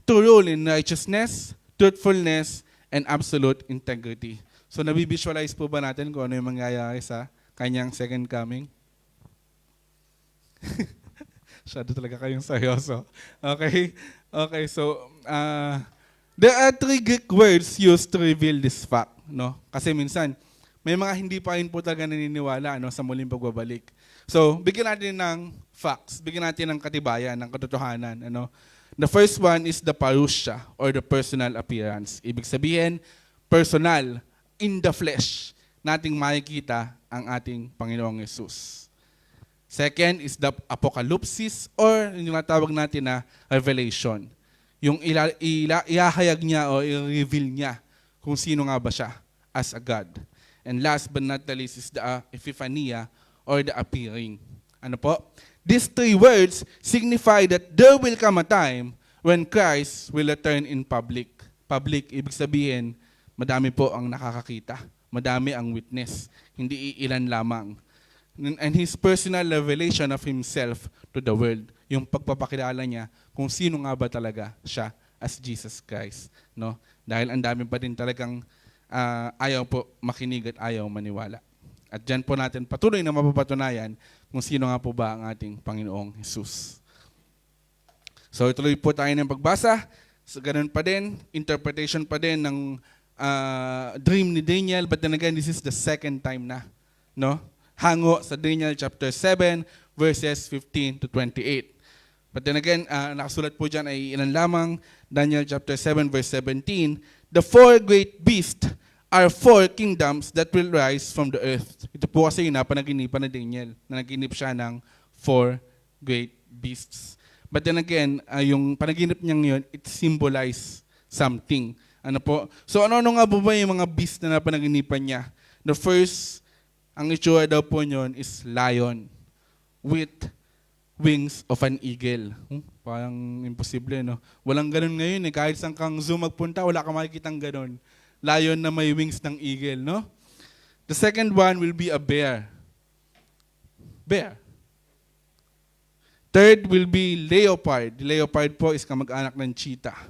to rule in righteousness, truthfulness, and absolute integrity. So, nabivisualize po ba natin kung ano yung mangyayari sa kanyang second coming? Masyado talaga kayong seryoso. Okay? Okay, so, there are 3 Greek words used to reveal this fact. No? Kasi minsan, may mga hindi pa rin po talaga naniniwala sa muling pagbabalik. So, bigyan natin ng facts, bigyan natin ng katibayan, ng katotohanan. The first one is the parousia, or the personal appearance. Ibig sabihin, personal, in the flesh, nating makikita ang ating Panginoong Yesus. Second is the apocalypsis, or yung natawag natin na revelation. Yung ihahayag niya o i-reveal niya kung sino nga ba siya as a God. And last but not the least is the epiphania, or the appearing. Ano po? These 3 words signify that there will come a time when Christ will return in public. Public, ibig sabihin, madami po ang nakakakita. Madami ang witness. Hindi iilan lamang. And His personal revelation of Himself to the world. Yung pagpapakilala niya kung sino nga ba talaga siya as Jesus Christ. No? Dahil ang dami pa din talagang ayaw po makinig at ayaw maniwala. At dyan po natin patuloy na mapapatunayan kung sino nga po ba ang ating Panginoong Jesus. So ituloy po tayo ng pagbasa. So ganun pa din, interpretation pa din ng dream ni Daniel, but then again, this is the second time na. No? Hango sa Daniel chapter 7, verses 15 to 28. But then again, nakasulat po dyan ay ilan lamang, Daniel chapter 7, verse 17, the 4 great beasts are 4 kingdoms that will rise from the earth. Ito po kasi yung napanaginipan ni Daniel, na naginip siya ng 4 great beasts. But then again, yung panaginip niyang yun, it symbolizes something. Ano po? So ano nga po ba yung mga beasts na napanaginipan niya? The first, ang itsura daw po niyon is lion with wings of an eagle. Parang imposible, no? Walang ganun ngayon eh. Kahit saan kang zoom magpunta, wala kang makikitang ganun. Lion na may wings ng eagle, no? The second one will be a bear. Bear. Third will be leopard. Leopard po is kamag-anak ng cheetah.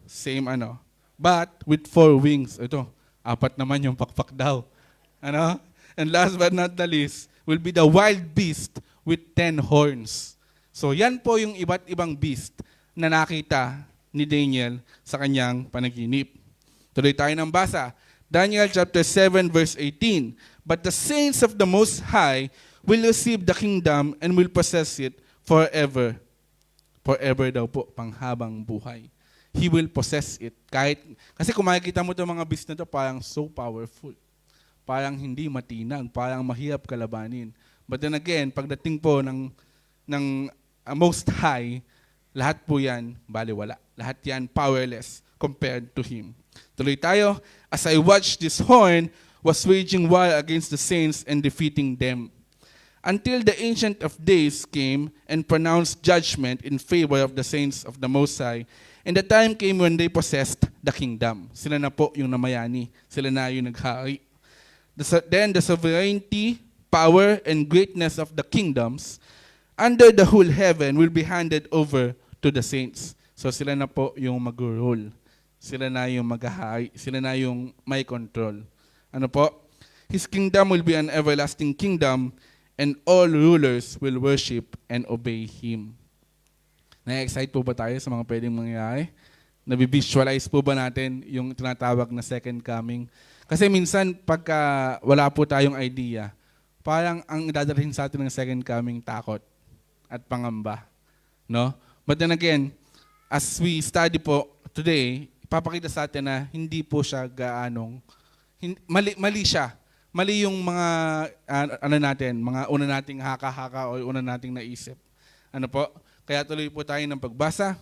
Same but with 4 wings. Ito, 4 naman yung pakpak daw. And last but not the least will be the wild beast with 10 horns. So yan po yung iba't ibang beast na nakita ni Daniel sa kanyang panaginip. Tuloy tayo ng basa. Daniel chapter 7 verse 18. But the saints of the Most High will receive the kingdom and will possess it forever. Forever daw po, panghabang buhay. He will possess it. Kasi kung makikita mo itong mga beast na ito, parang so powerful. Parang hindi matinag, parang mahirap kalabanin. But then again, pagdating po ng Most High, lahat po yan baliwala. Lahat yan powerless compared to Him. Tuloy tayo. As I watched, this horn was waging war against the saints and defeating them, until the Ancient of Days came and pronounced judgment in favor of the saints of the Most High. And the time came when they possessed the kingdom. Sila na po yung namayani. Sila na yung naghari. Then the sovereignty, power, and greatness of the kingdoms under the whole heaven will be handed over to the saints. So sila na po yung mag-rule. Sila na yung maghahari. Sila na yung may control. Ano po? His kingdom will be an everlasting kingdom, and all rulers will worship and obey Him. Na-excite po ba tayo sa mga pwedeng mangyayari? Nabivisualize po ba natin yung tinatawag na second coming? Kasi minsan, pagka wala po tayong idea, parang ang dadalhin sa atin ng second coming, takot at pangamba. No? But then again, as we study po today, ipapakita sa atin na hindi po siya mali siya. Mali yung mga mga una nating haka-haka o una nating naisip. Ano po? Kaya tuloy po tayo ng pagbasa.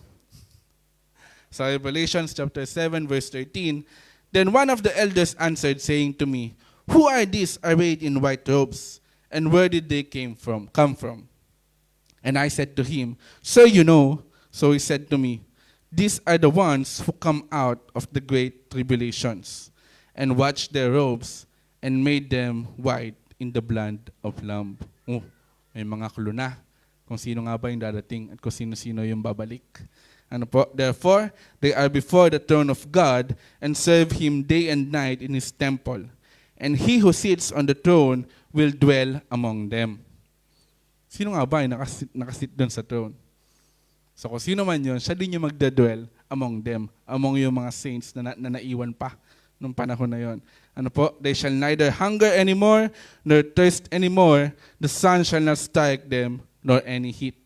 Sa Revelations chapter 7 verse 13, then one of the elders answered, saying to me, who are these arrayed in white robes, and where did they come from? And I said to him, sir, you know. So he said to me, these are the ones who come out of the great tribulations, and washed their robes, and made them white in the blood of Lamb. Oh, may mga clue na kung sino nga ba yung dadating at kung sino-sino yung babalik. Ano po? Therefore, they are before the throne of God and serve Him day and night in His temple. And He who sits on the throne will dwell among them. Sino nga ba yung nakasit doon sa throne? So kung sino man yun, siya din yung magdadwell among them, among yung mga saints na naiwan pa nung panahon na yon. Ano po? They shall neither hunger anymore, nor thirst anymore. The sun shall not strike them, nor any heat.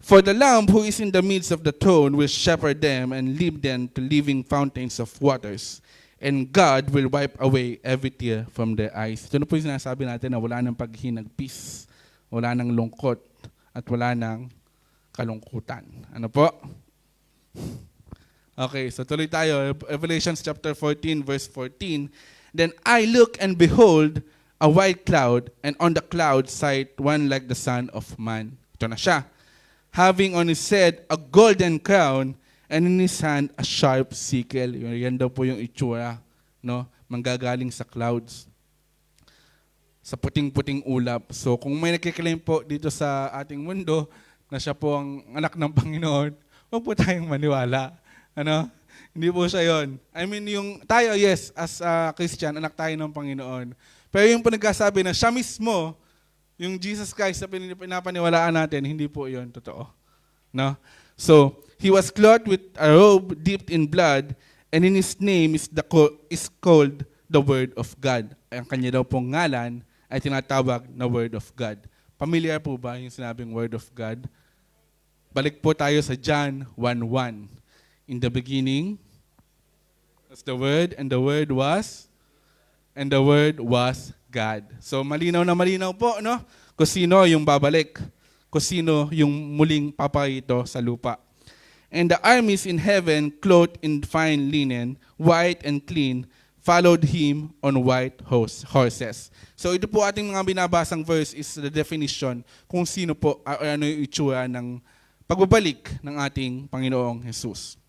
For the Lamb who is in the midst of the throne will shepherd them and lead them to living fountains of waters. And God will wipe away every tear from their eyes. Ito na po yung sinasabi natin na wala nang paghinagpis, wala nang lungkot, at wala nang kalungkutan. Ano po? Okay, so tuloy tayo. Revelation chapter 14, verse 14. Then I look and behold a white cloud, and on the cloud sat one like the Son of Man. Ito na siya. Having on his head a golden crown, and in his hand a sharp sickle. Yan daw po yung itsura, no? Manggagaling sa clouds. Sa puting-puting ulap. So kung may nagkiklaim po dito sa ating mundo na siya po ang anak ng Panginoon, huwag po tayong maniwala. Ano? Hindi po siya yon. I mean, yung tayo, yes, as a Christian, anak tayo ng Panginoon. Pero yung po nagkasabi na siya mismo, yung Jesus Christ na pinapaniwalaan natin, hindi po yon totoo. No? So, he was clothed with a robe dipped in blood, and in his name is called the Word of God. Ang kanya daw pong ngalan ay tinatawag na Word of God. Familiar po ba yung sinabing Word of God? Balik po tayo sa John 1:1. In the beginning was the Word, and the Word was God. So malinaw na malinaw po, no? Kung sino yung babalik, kung sino yung muling paparito sa lupa. And the armies in heaven, clothed in fine linen, white and clean, followed him on white horses. So ito po ating mga binabasang verse is the definition kung sino po, ano yung itsura ng pagbabalik ng ating Panginoong Jesus.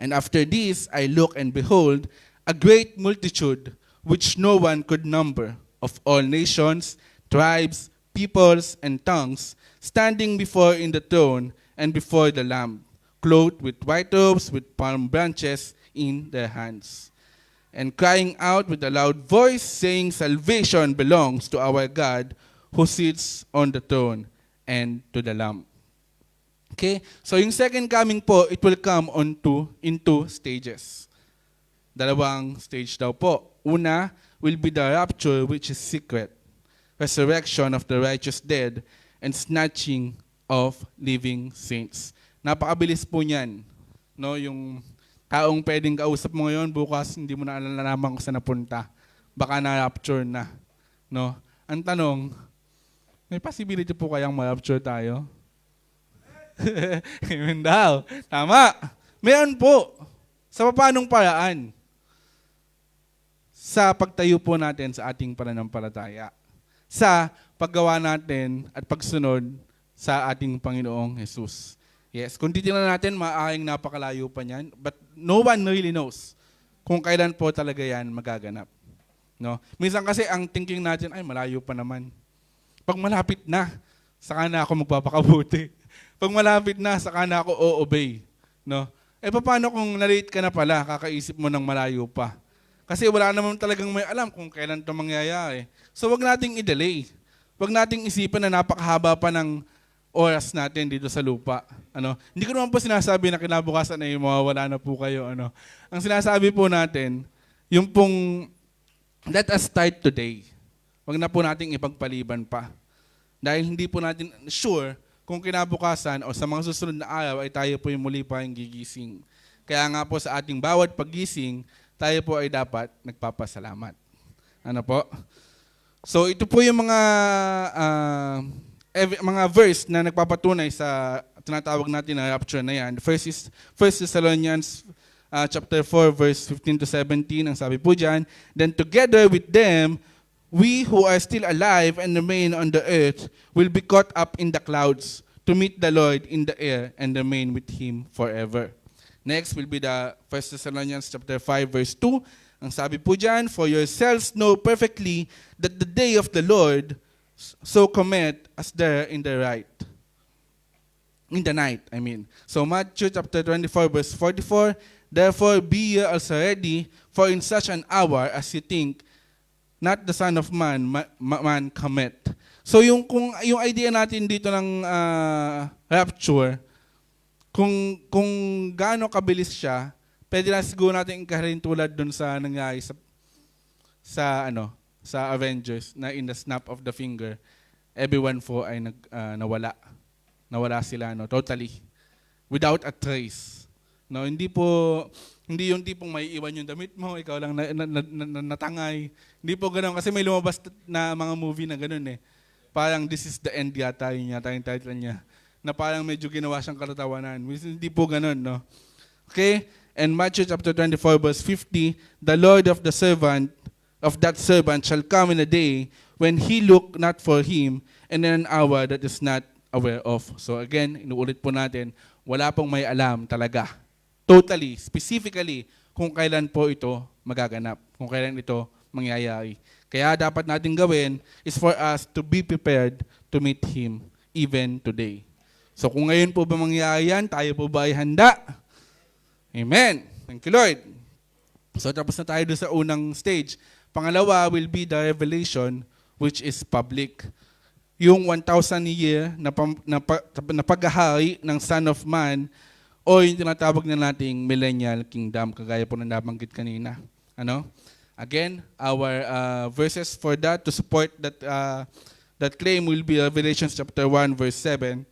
And after this, I look and behold, a great multitude, which no one could number, of all nations, tribes, peoples, and tongues, standing before in the throne and before the Lamb, clothed with white robes, with palm branches in their hands, and crying out with a loud voice, saying, salvation belongs to our God, who sits on the throne, and to the Lamb. Okay? So yung second coming po, it will come in two stages. Dalawang stage daw po. Una will be the rapture, which is secret, resurrection of the righteous dead, and snatching of living saints. Napakabilis po niyan. No, yung taong pwedeng kausap mo ngayon, bukas hindi mo na alalaman kung saan napunta. Baka na-rapture na. No? Ang tanong, may possibility po kayang ma-rapture tayo? Amen daw. Tama. Meron po. Sa paanong paraan? Sa pagtayo po natin sa ating pananampalataya. Sa paggawa natin at pagsunod sa ating Panginoong Jesus. Yes, kung titingnan natin, maaaring napakalayo pa niyan. But no one really knows kung kailan po talaga yan magaganap. No? Minsan kasi ang thinking natin, ay malayo pa naman. Pag malapit na, saka na ako magpapakabuti. Pag malapit na, saka na ako o-obey. No? Paano kung na-late ka na pala, kakaisip mo ng malayo pa? Kasi wala naman talagang may alam kung kailan ito mangyayari. So wag nating i-delay. Wag nating isipan na napakahaba pa ng oras natin dito sa lupa. Ano? Hindi ko naman po sinasabi na kinabukasan ay mawawala na po kayo. Ano? Ang sinasabi po natin, yung pong let us start today. Wag na po nating ipagpaliban pa. Dahil hindi po natin sure kung kinabukasan o sa mga susunod na araw ay tayo po yung muli pa yung gigising. Kaya nga po sa ating bawat paggising, tayo po ay dapat nagpapasalamat. Ano po? So ito po yung mga mga verse na nagpapatunay sa tinatawag natin na rapture na yan. First is 1 Thessalonians chapter 4 verse 15 to 17, ang sabi po diyan, then together with them we who are still alive and remain on the earth will be caught up in the clouds to meet the Lord in the air and remain with him forever. Next will be the 1 Thessalonians chapter 5 verse 2. Ang sabi po diyan, for yourselves know perfectly that the day of the Lord so cometh as there in the night, I mean. So Matthew chapter 24 verse 44, therefore be ye also ready, for in such an hour as you think, not the Son of Man, man cometh. So yung idea natin dito ng rapture, kung gaano kabilis siya, pwede na siguro natin ikarin tulad dun sa nangyari sa Avengers na in the snap of the finger, everyone po ay nawala. Nawala sila totally without a trace. No, hindi yung tipong may iwan yung damit mo, ikaw lang natangay. Hindi po ganoon kasi may lumabas na mga movie na ganoon eh. Parang This is the End yata yung title niya. Na parang medyo ginawa siyang katatawanan. Hindi po ganoon, no. Okay? And Matthew chapter 24 verse 50, the Lord of that servant shall come in a day when he look not for him, and in an hour that is not aware of. So again, inuulit po natin, wala pong may alam talaga. Totally, specifically, kung kailan po ito magaganap, kung kailan ito mangyayari. Kaya dapat natin gawin is for us to be prepared to meet Him even today. So kung ngayon po ba mangyayari yan, tayo po ba ay handa? Amen. Thank you, Lord. So tapos na tayo doon sa unang stage. Pangalawa will be the revelation, which is public. Yung 1,000 year na paghahari ng Son of Man, o yung tinatawag na nating millennial kingdom, kagaya po na nabanggit kanina. Again, our verses for that, to support that claim will be Revelation chapter 1 verse 7.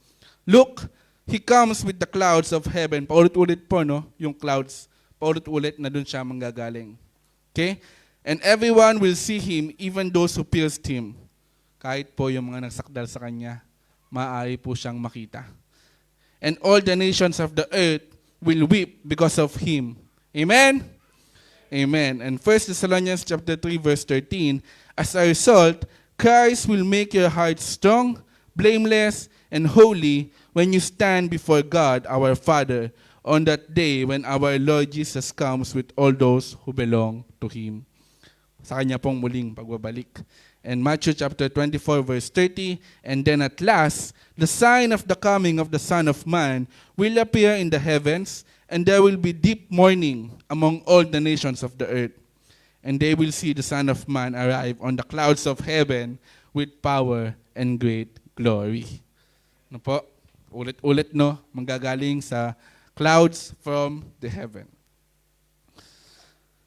Look, He comes with the clouds of heaven. Paulit-ulit po, yung clouds. Paulit-ulit na dun siya manggagaling. Okay? And everyone will see Him, even those who pierced Him. Kahit po yung mga nagsakdal sa Kanya, maaari po siyang makita. And all the nations of the earth will weep because of Him. Amen? Amen. And 1 Thessalonians chapter 3 verse 13, as a result, Christ will make your hearts strong, blameless, and holy when you stand before God our Father on that day when our Lord Jesus comes with all those who belong to Him. Sa Kanya pong muling pagbabalik. And Matthew chapter 24 verse 30, and then at last, the sign of the coming of the Son of Man will appear in the heavens, and there will be deep mourning among all the nations of the earth. And they will see the Son of Man arrive on the clouds of heaven with power and great glory. Po? Ulit-ulit, manggagaling sa clouds from the heaven.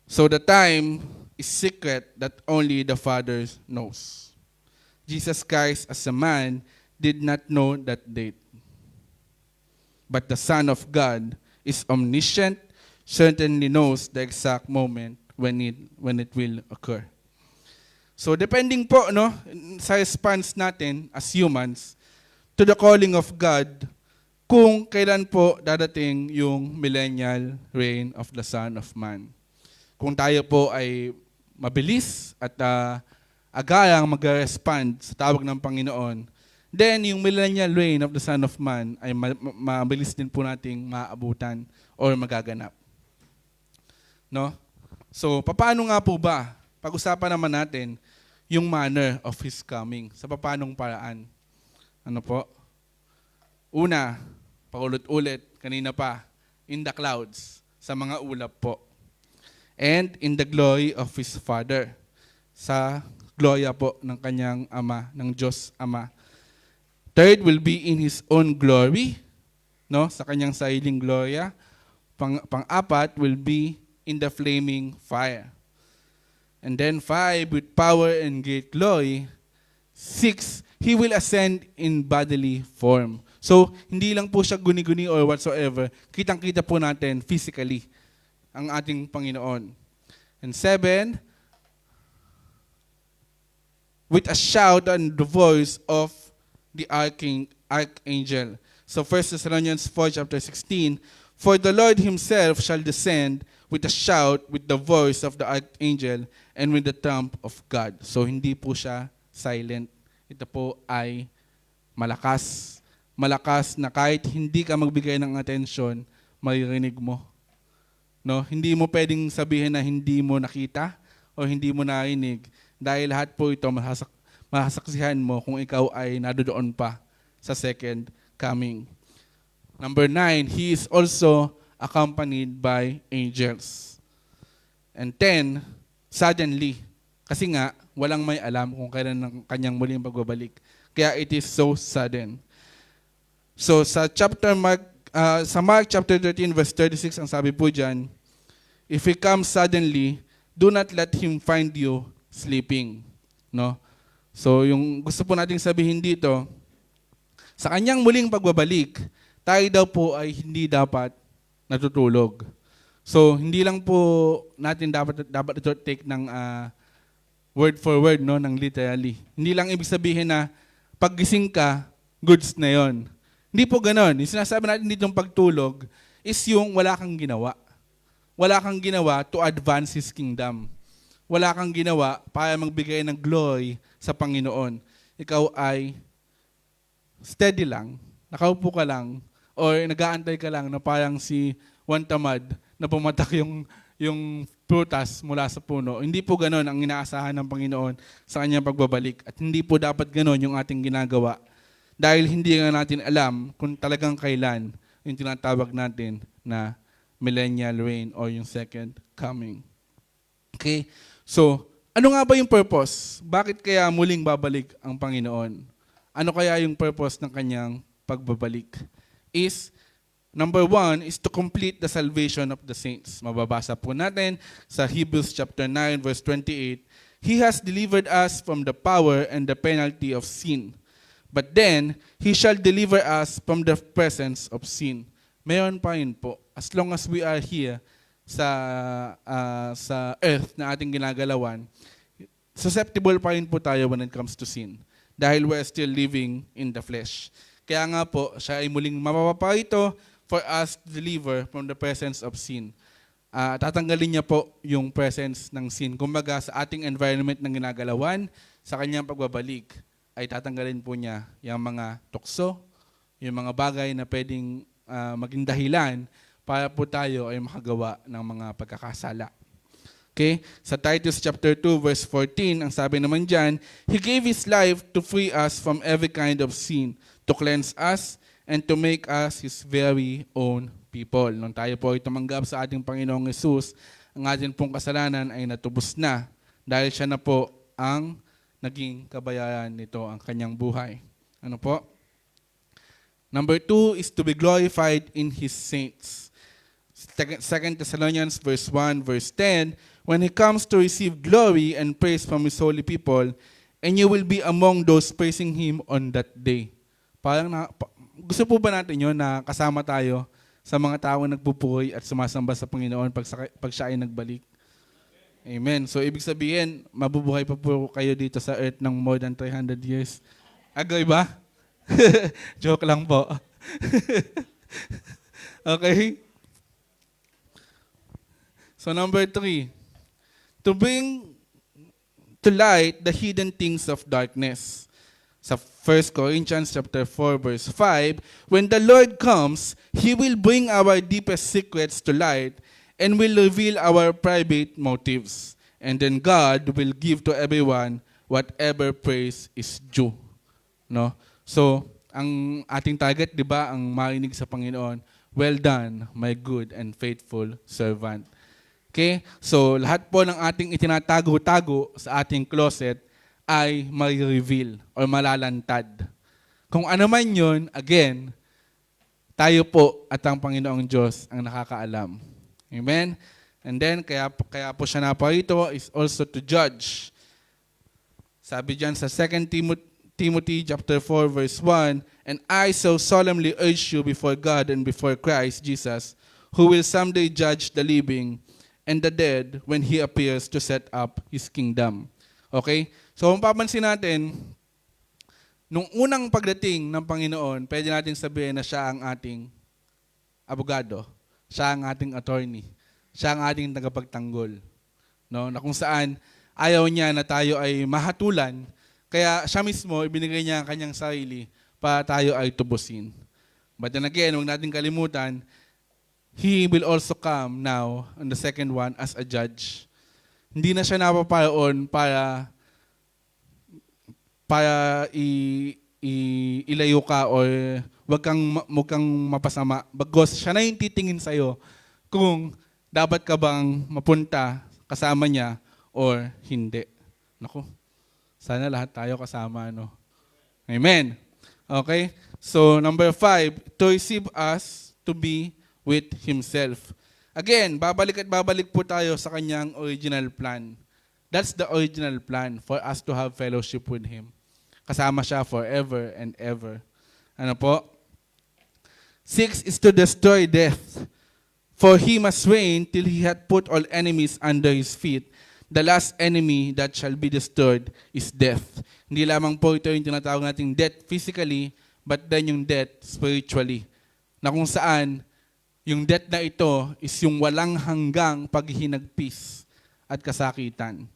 So the time is secret that only the Father knows. Jesus Christ as a man did not know that date. But the Son of God is omniscient, certainly knows the exact moment when it will occur. So depending po sa response natin as humans to the calling of God, kung kailan po dadating yung millennial reign of the Son of Man. Kung tayo po ay mabilis at agarang mag-respond sa tawag ng Panginoon, then yung millennial reign of the Son of Man ay mabilis din po nating maabutan or magaganap. So, paano nga po ba? Pag-usapan naman natin yung manner of His coming. Sa paanong paraan. Una, paulit-ulit, kanina pa, in the clouds, sa mga ulap po. And in the glory of His Father, sa gloria po ng Kanyang Ama, ng Diyos Ama. Third will be in His own glory, sa Kanyang sariling gloria. Pang-apat will be in the flaming fire. And then 5, with power and great glory. 6, He will ascend in bodily form. So, hindi lang po siya guni-guni or whatsoever. Kitang-kita po natin physically ang ating Panginoon. And 7, with a shout and the voice of the archangel. So 1 Thessalonians 4 chapter 16, for the Lord himself shall descend with a shout, with the voice of the archangel, and with the trump of God. So hindi po siya silent. Ito po ay malakas. Malakas na kahit hindi ka magbigay ng atensyon, maririnig mo. No? Hindi mo pwedeng sabihin na hindi mo nakita o hindi mo narinig dahil lahat po ito masasaksihan mo kung ikaw ay nadoon pa sa second coming. Number 9, he is also accompanied by angels. And 10, suddenly, kasi nga, walang may alam kung kailan ang kanyang muling pagbabalik. Kaya it is so sudden. So sa Mark chapter 13 verse 36, ang sabi po diyan, if he comes suddenly, do not let him find you sleeping. No? So yung gusto po nating sabihin dito, sa kanyang muling pagbabalik, tayo daw po ay hindi dapat natutulog. So hindi lang po natin dapat ito take ng word for word, no, ng literally. Hindi lang ibig sabihin na paggising ka, goods na 'yon. Hindi po ganoon. Yung sinasabi natin dito ng pagtulog is yung wala kang ginawa. Wala kang ginawa to advance His kingdom. Wala kang ginawa para magbigay ng glory sa Panginoon. Ikaw ay steady lang, nakaupo ka lang, or nag-aantay ka lang na parang si Juan Tamad na pumatak yung prutas mula sa puno. Hindi po ganoon ang inaasahan ng Panginoon sa kanyang pagbabalik. At hindi po dapat ganoon yung ating ginagawa. Dahil hindi nga natin alam kung talagang kailan yung tinatawag natin na millennial reign or yung second coming. Okay? So, ano nga ba yung purpose? Bakit kaya muling babalik ang Panginoon? Ano kaya yung purpose ng kanyang pagbabalik? Number 1 is to complete the salvation of the saints. Mababasa po natin sa Hebrews chapter 9 verse 28. He has delivered us from the power and the penalty of sin. But then, He shall deliver us from the presence of sin. Mayroon pa rin po. As long as we are here sa earth na ating ginagalawan, susceptible pa rin po tayo when it comes to sin. Dahil we're still living in the flesh. Kaya nga po, siya ay muling mapapaparito for us to deliver from the presence of sin. Tatanggalin niya po yung presence ng sin. Kumbaga sa ating environment ng ginagalawan, sa kanyang pagbabalik, ay tatanggalin po niya yung mga tukso, yung mga bagay na pwedeng maging dahilan para po tayo ay makagawa ng mga pagkakasala. Okay? Sa Titus chapter 2 verse 14, ang sabi naman diyan, He gave His life to free us from every kind of sin, to cleanse us, and to make us His very own people. Nung tayo po ay tumanggap sa ating Panginoong Hesus, ang ating pong kasalanan ay natubos na dahil siya na po ang naging kabayaran nito ang kanyang buhay. Ano po? Number 2 is to be glorified in His saints. 2 Thessalonians verse 1, verse 10, when He comes to receive glory and praise from His holy people, and you will be among those praising Him on that day. Gusto po ba natin yun na kasama tayo sa mga taong nagpupuri at sumasamba sa Panginoon pag siya ay nagbalik? Amen. So, ibig sabihin, mabubuhay pa po kayo dito sa earth ng more than 300 years. Agree ba? Joke lang po. Okay? So, number 3, to bring to light the hidden things of darkness. Sa 1 Corinthians chapter 4, verse 5, when the Lord comes, He will bring our deepest secrets to light and will reveal our private motives. And then God will give to everyone whatever praise is due. No? So, ang ating target, di ba, ang marinig sa Panginoon, well done, my good and faithful servant. Okay? So, lahat po ng ating itinatago-tago sa ating closet ay ma-reveal or malalantad. Kung ano man yun, again, tayo po at ang Panginoong Diyos ang nakakaalam. Amen? And then, kaya po siya naparito is also to judge. Sabi diyan sa 2 Timothy chapter 4, verse 1, and I so solemnly urge you before God and before Christ Jesus, who will someday judge the living and the dead when He appears to set up His kingdom. Okay? So, kung papansin natin, nung unang pagdating ng Panginoon, pwede nating sabihin na siya ang ating abogado, siya ang ating attorney, siya ang ating tagapagtanggol. No? Na kung saan ayaw niya na tayo ay mahatulan, kaya siya mismo ibinigay niya ang kanyang sarili para tayo ay tubusin. But then again, huwag natin kalimutan, He will also come now on the second one as a judge. Hindi na siya napaparoon para ilayo ka or wag kang mapasama. Bagos siya na yung titingin sa'yo kung dapat ka bang mapunta kasama niya or hindi. Naku, sana lahat tayo kasama, no? Amen. Okay? So, number 5, to receive us to be with Himself. Again, babalik at babalik po tayo sa kanyang original plan. That's the original plan for us to have fellowship with Him. Kasama siya forever and ever. Ano po? 6 is to destroy death. For He must reign till He hath put all enemies under His feet. The last enemy that shall be destroyed is death. Hindi lamang po ito yung tinatawag nating death physically, but then yung death spiritually. Na kung saan, yung death na ito is yung walang hanggang paghihinagpis at kasakitan.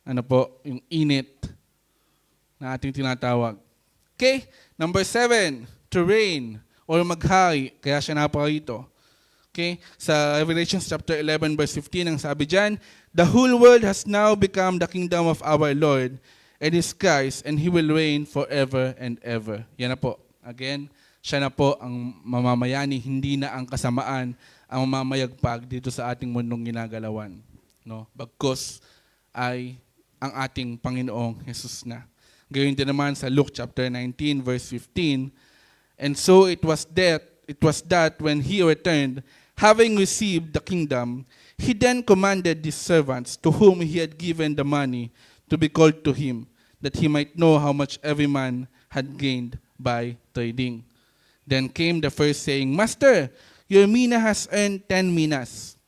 Ano po? Yung init na ating tinatawag. Okay? Number 7, to reign or maghari. Kaya siya naparito. Okay? Sa Revelation chapter 11 verse 15, ang sabi dyan, the whole world has now become the kingdom of our Lord and His Christ, and He will reign forever and ever. Yan na po. Again, siya na po ang mamamayani, hindi na ang kasamaan ang mamamayagpag dito sa ating mundong ginagalawan. No? Bagkus ay ang ating Panginoong Jesus na. Gayon din naman sa Luke chapter 19 verse 15, and so it was that when He returned, having received the kingdom, He then commanded His servants to whom He had given the money to be called to Him, that He might know how much every man had gained by trading. Then came the first saying, Master, your mina has earned 10 minas.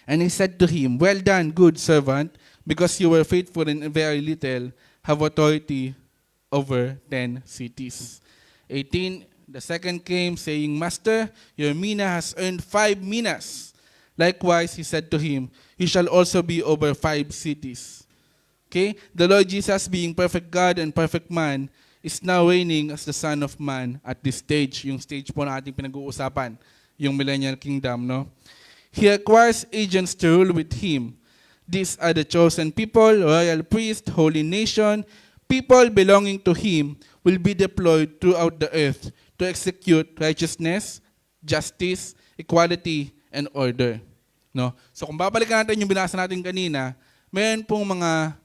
And He said to him, Well done, good servant, because you were faithful in very little, have authority over 10 cities. 18, the second came saying, Master, your mina has earned 5 minas. Likewise, He said to him, You shall also be over 5 cities. Okay? The Lord Jesus, being perfect God and perfect man, is now reigning as the Son of Man at this stage. Yung stage po na ating pinag-uusapan, yung millennial kingdom, no? He acquires agents to rule with Him. These are the chosen people, royal priest, holy nation. People belonging to Him will be deployed throughout the earth to execute righteousness, justice, equality, and order. No? So kung babalikan natin yung binasa natin kanina, mayroon pong mga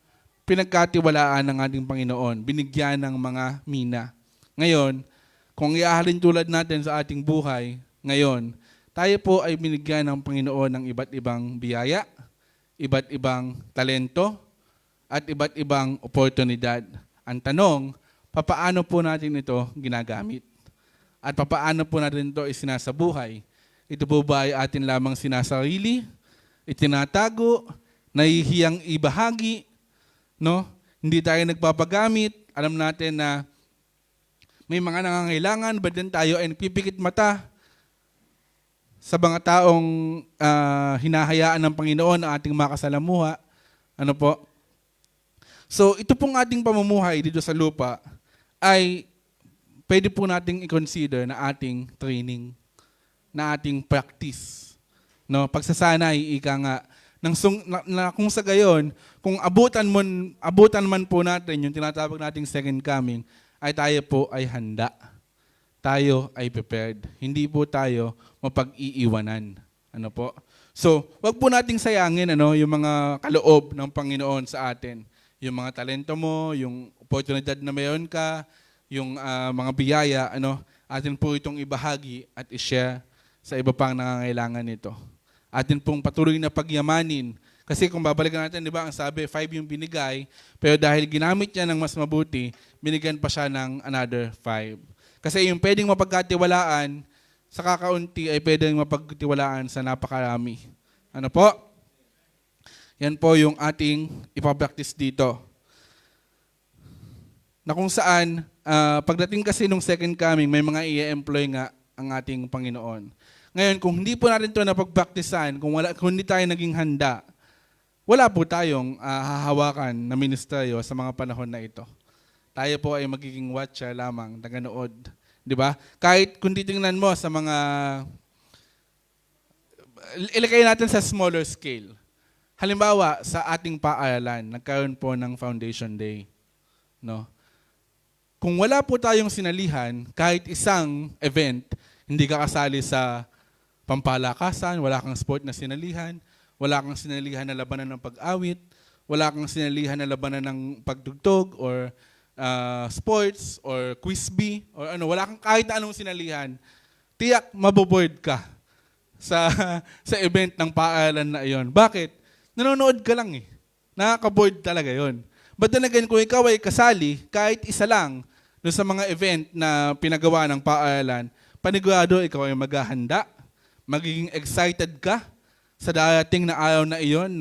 pinagkatiwalaan ng ating Panginoon, binigyan ng mga mina. Ngayon, kung iahalin tulad natin sa ating buhay, ngayon, tayo po ay binigyan ng Panginoon ng iba't ibang biyaya, iba't ibang talento, at iba't ibang oportunidad. Ang tanong, papaano po natin ito ginagamit? At papaano po natin ito isinasabuhay? Ito po ba ay atin lamang sinasarili, itinatago, nahihiyang ibahagi, no? Hindi tayo nagpapagamit. Alam natin na may mga nangangailangan, but then tayo ay nagpipikit mata sa mga taong hinahayaan ng Panginoon ang ating makasalamuha. Ano po? So, ito pong ating pamumuhay dito sa lupa ay pwede po nating i-consider na ating training, na ating practice. No? Pagsasanay, ika nga, kung sa gayon, kung abutan man po natin yung tinatawag nating second coming, ay tayo po ay handa. Tayo ay prepared. Hindi po tayo mapag-iiwanan. Ano po? So, wag po nating sayangin yung mga kaloob ng Panginoon sa atin. Yung mga talento mo, yung oportunidad na mayroon ka, yung mga biyaya, atin po itong ibahagi at i-share sa iba pang nangangailangan nito. Atin pong patuloy na pagyamanin. Kasi kung babalikan natin, di ba, ang sabi, 5 yung binigay, pero dahil ginamit niya ng mas mabuti, binigyan pa siya ng another 5. Kasi yung pwedeng mapagkatiwalaan sa kakaunti ay pwedeng mapagkatiwalaan sa napakarami. Ano po? Yan po yung ating ipapractice dito. na kung saan, pagdating kasi nung second coming, may mga i-employ nga ang ating Panginoon. Ngayon, kung hindi po natin ito napagpraktisan, kung hindi tayo naging handa, wala po tayong hahawakan na ministeryo sa mga panahon na ito. Tayo po ay magiging watcher lamang, taganood. Di ba? Kahit kung titingnan mo sa mga, ilagay natin sa smaller scale. Halimbawa, sa ating paaralan, nagkaroon po ng Foundation Day. No? Kung wala po tayong sinalihan, kahit isang event, hindi ka kasali sa pampalakasan, wala kang sport na sinalihan, wala kang sinalihan na labanan ng pag-awit, wala kang sinalihan na labanan ng pagtugtog or sports or quiz bee or ano, wala kang kahit anong sinalihan, tiyak maboboard ka sa event ng paaralan na iyon. Bakit? Nanonood ka lang eh. Nakaka-board talaga yon. But then again, kung ikaw ay kasali, kahit isa lang doon sa mga event na pinagawa ng paaralan, panigurado ikaw ay maghahanda, magiging excited ka sa darating na araw na iyon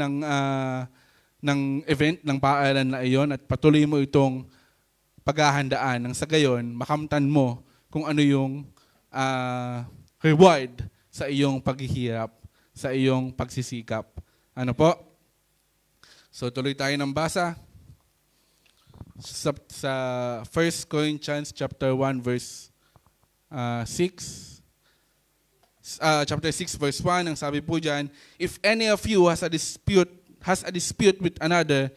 ng event ng paaralan na iyon at patuloy mo itong paghahandaan nang sa gayon, makamtan mo kung ano yung reward sa iyong paghihirap, sa iyong pagsisikap. Ano po? So tuloy tayo ng basa sa 1 Corinthians chapter 1 verse 6. Chapter 6 verse 1, ang sabi po diyan, if any of you has a dispute with another,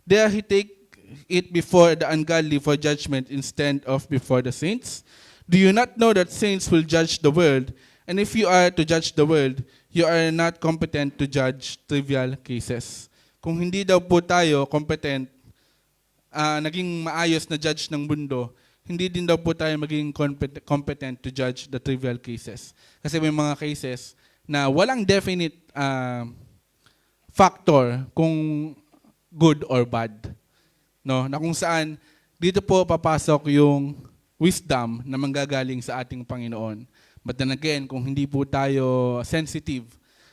dare he take it before the ungodly for judgment instead of before the saints? Do you not know that saints will judge the world? And if you are to judge the world, you are not competent to judge trivial cases. Kung hindi daw po tayo competent, naging maayos na judge ng mundo, hindi din daw po tayo maging competent to judge the trivial cases. Kasi may mga cases na walang definite factor kung good or bad. No? Na kung saan, dito po papasok yung wisdom na manggagaling sa ating Panginoon. But then again, kung hindi po tayo sensitive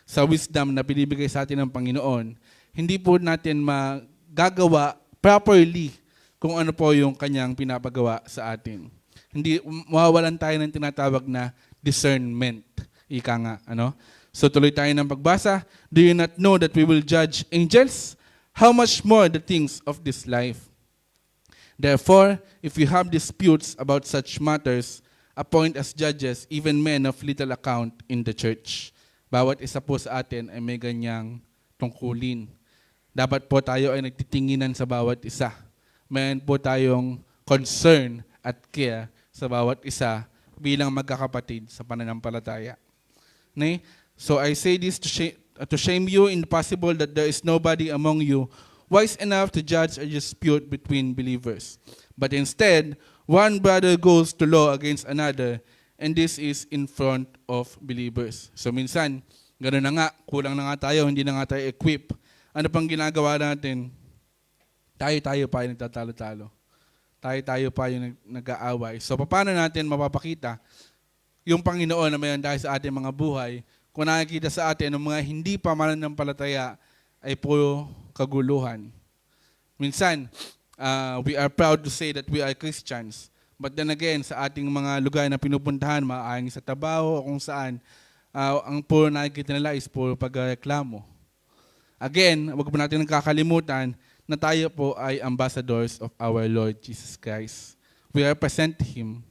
sa wisdom na binibigay sa atin ng Panginoon, hindi po natin magagawa properly kung ano po yung kanyang pinapagawa sa atin. Hindi, mawawalan tayo ng tinatawag na discernment. Ika nga, ano? So tuloy tayo ng pagbasa. Do you not know that we will judge angels? How much more the things of this life? Therefore, if you have disputes about such matters, appoint as judges even men of little account in the church. Bawat isa po sa atin ay may ganyang tungkulin. Dapat po tayo ay nagtitinginan sa bawat isa. Mayroon po tayong concern at care sa bawat isa bilang magkakapatid sa pananampalataya. Okay? So I say this to shame you, impossible that there is nobody among you wise enough to judge a dispute between believers. But instead, one brother goes to law against another, and this is in front of believers. So minsan, gano'n na nga, kulang na nga tayo, hindi na nga tayo equip. Ano pang ginagawa natin? Tayo pa yung nagtatalo-talo. Tayo pa yung nag-aaway. So paano natin mapapakita yung Panginoon na mayroon dahil sa ating mga buhay kung nakikita sa atin ng mga hindi pa mananampalataya ay puro kaguluhan. Minsan, we are proud to say that we are Christians. But then again, sa ating mga lugar na pinupuntahan, maaaring sa trabaho o kung saan, ang puro nakikita nila is puro pagreklamo. Again, wag po natin nakakalimutan na tayo po ay ambassadors of our Lord Jesus Christ. We represent Him.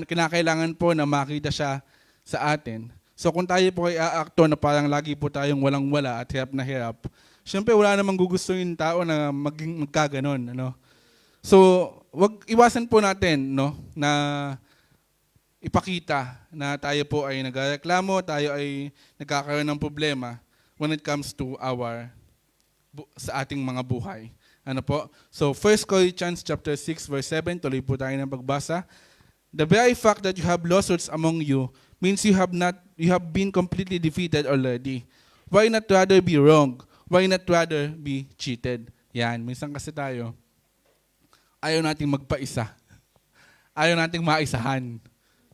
Kinakailangan po na makita siya sa atin. So kung tayo po ay aakto na parang lagi po tayong walang-wala at hirap na hirap, syempre wala namang gugustuhin tao na magkaganon. Ano? So iwasan po natin no, na ipakita na tayo po ay nagreklamo, tayo ay nagkakaroon ng problema when it comes to sa ating mga buhay. Ano po? So 1 Corinthians chapter 6 verse 7, tuloy po tayo ng pagbasa. The very fact that you have lawsuits among you means you have been completely defeated already. Why not rather be wrong? Why not rather be cheated? Yan, minsan kasi tayo, ayaw nating magpaisa. Ayaw nating maisahan.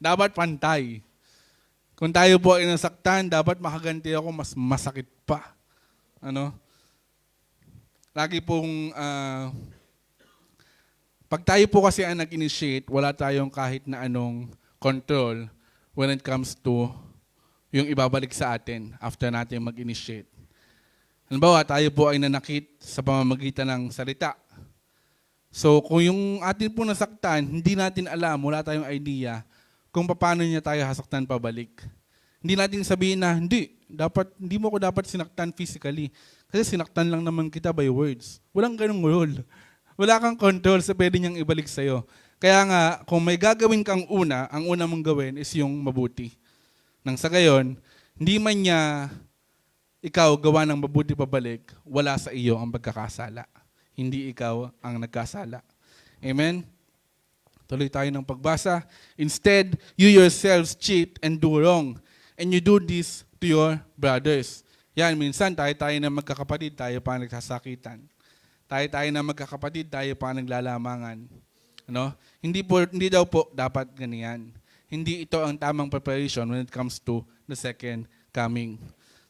Dapat pantay. Kung tayo po ay nasaktan, dapat makaganti ako, mas masakit pa. Ano? Lagi pong Pag tayo po kasi ang nag-initiate, wala tayong kahit na anong control when it comes to yung ibabalik sa atin after natin mag-initiate. Halimbawa, tayo po ay nanakit sa pamamagitan ng salita. So, kung yung atin po nasaktan, hindi natin alam, wala tayong idea kung paano niya tayo hasaktan pabalik. Hindi natin sabihin na, hindi mo ko dapat sinaktan physically. Kasi sinaktan lang naman kita by words. Walang ganung rule. Wala kang control sa pwede niyang ibalik sa'yo. Kaya nga, kung may gagawin kang ang una mong gawin is yung mabuti. Nang sa gayon, hindi man niya ikaw gawa ng mabuti pabalik, wala sa iyo ang pagkakasala. Hindi ikaw ang nagkasala. Amen? Tuloy tayo ng pagbasa. Instead, you yourselves cheat and do wrong. And you do this to your brothers. Yan, minsan tayo na magkakapatid, tayo pa nagsasakitan. Tayo na magkakapatid, tayo pa naglalamangan. Ano? Hindi daw po dapat ganyan. Hindi ito ang tamang preparation when it comes to the second coming.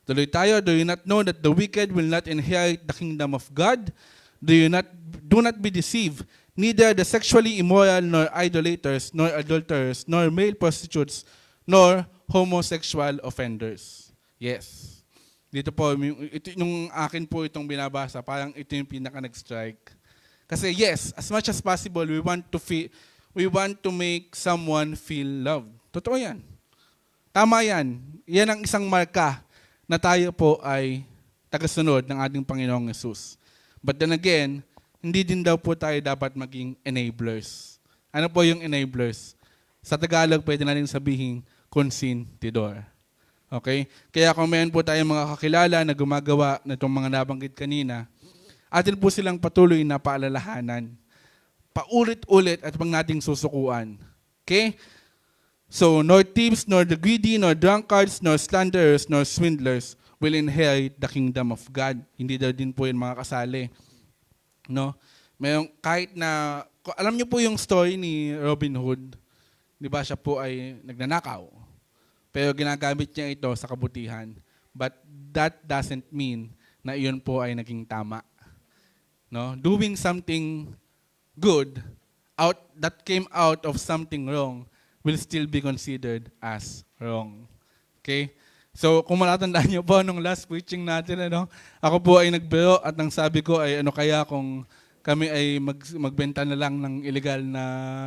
Tuloy tayo, do you not know that the wicked will not inherit the kingdom of God? Do not be deceived. Neither the sexually immoral, nor idolaters, nor adulterers, nor male prostitutes, nor homosexual offenders. Yes. Dito po, yung akin po itong binabasa, parang ito yung pinaka-nag-strike. Kasi yes, as much as possible, we want to make someone feel loved. Totoo yan. Tama yan. Yan ang isang marka na tayo po ay tagasunod ng ating Panginoong Yesus. But then again, hindi din daw po tayo dapat maging enablers. Ano po yung enablers? Sa Tagalog, pwede natin sabihin, konsentidor. Okay? Kaya kung mayroon po tayong mga kakilala na gumagawa na itong mga nabanggit kanina, atin po silang patuloy na paalalahanan. Paulit-ulit at pag nating susukuan. Okay? So, nor thieves, nor the greedy, nor drunkards, nor slanderers, nor swindlers will inherit the kingdom of God. Hindi daw din po yun mga kasali. No? Kahit na, alam niyo po yung story ni Robin Hood. Di ba siya po ay nagnanakaw. Pero ginagamit niya ito sa kabutihan. But that doesn't mean na iyon po ay naging tama. No? Doing something good that came out of something wrong will still be considered as wrong. Okay? So, kung matatandaan niyo po nung last preaching natin, ako po ay nagbiro at ang sabi ko ay kaya kung kami ay magbenta na lang ng illegal na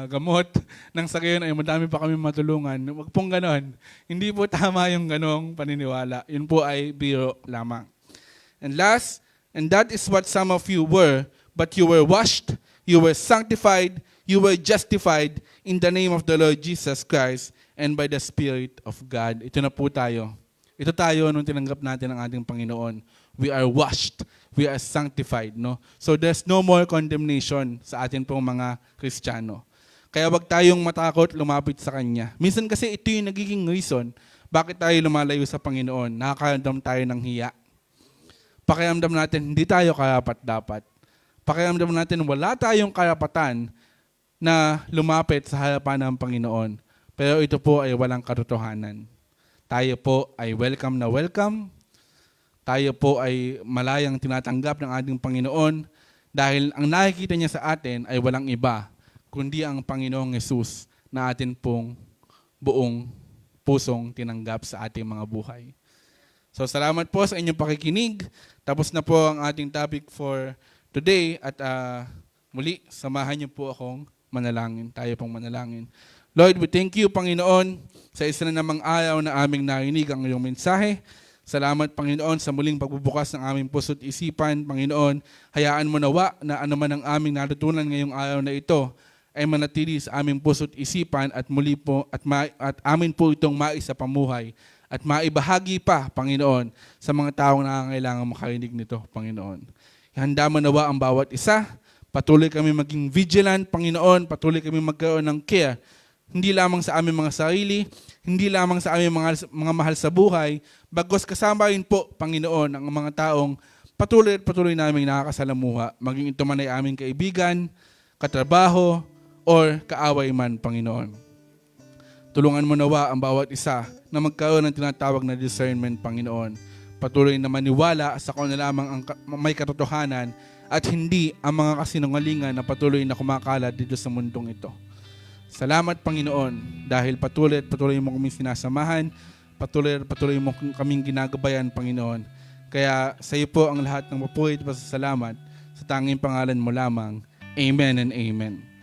gamot, nang sa gayon ay madami pa kami matulungan. Wag pong ganon. Hindi po tama yung ganong paniniwala. Yun po ay biro lamang. And last, and that is what some of you were, but you were washed, you were sanctified, you were justified in the name of the Lord Jesus Christ and by the Spirit of God. Ito na po tayo. Ito tayo nung tinanggap natin ang ating Panginoon. We are washed. We are sanctified. No? So there's no more condemnation sa atin pong mga Kristiyano. Kaya wag tayong matakot lumapit sa Kanya. Minsan kasi ito yung nagiging reason bakit tayo lumalayo sa Panginoon. Nakakaramdam tayo ng hiya. Pakiramdam natin hindi tayo karapat-dapat. Pakiramdam natin wala tayong karapatan na lumapit sa harapan ng Panginoon. Pero ito po ay walang katotohanan. Tayo po ay welcome na welcome. Tayo po ay malayang tinatanggap ng ating Panginoon dahil ang nakikita niya sa atin ay walang iba, kundi ang Panginoong Yesus na atin pong buong pusong tinanggap sa ating mga buhay. So salamat po sa inyong pakikinig. Tapos na po ang ating topic for today at muli, samahan niyo po akong manalangin. Tayo pong manalangin. Lord, we thank you, Panginoon, sa isa na namang araw na aming narinig ang iyong mensahe. Salamat, Panginoon, sa muling pagbubukas ng aming puso't isipan. Panginoon, hayaan mo nawa na anuman ang aming natutunan ngayong araw na ito ay manatili sa aming puso't isipan at muli po at amin po itong maisapamuhay at maibahagi pa, Panginoon, sa mga taong nangangailangan makarinig nito, Panginoon. Ihanda mo nawa ang bawat isa. Patuloy kami maging vigilant, Panginoon. Patuloy kami magkaroon ng care. Hindi lamang sa aming mga sarili, hindi lamang sa aming mga mahal sa buhay, bagos kasama rin po, Panginoon, ang mga taong patuloy namin nakakasalamuha, maging ito man ay aming kaibigan, katrabaho, or kaaway man, Panginoon. Tulungan mo nawa ang bawat isa na magkaroon ng tinatawag na discernment, Panginoon. Patuloy na maniwala sa kung na lamang ang may katotohanan at hindi ang mga kasinungalingan na patuloy na kumakalat dito sa mundong ito. Salamat, Panginoon, dahil patuloy mo kaming sinasamahan, patuloy mo kaming ginagabayan, Panginoon. Kaya sa iyo po ang lahat ng mapuwid pasasalamat sa tanging pangalan mo lamang. Amen and amen.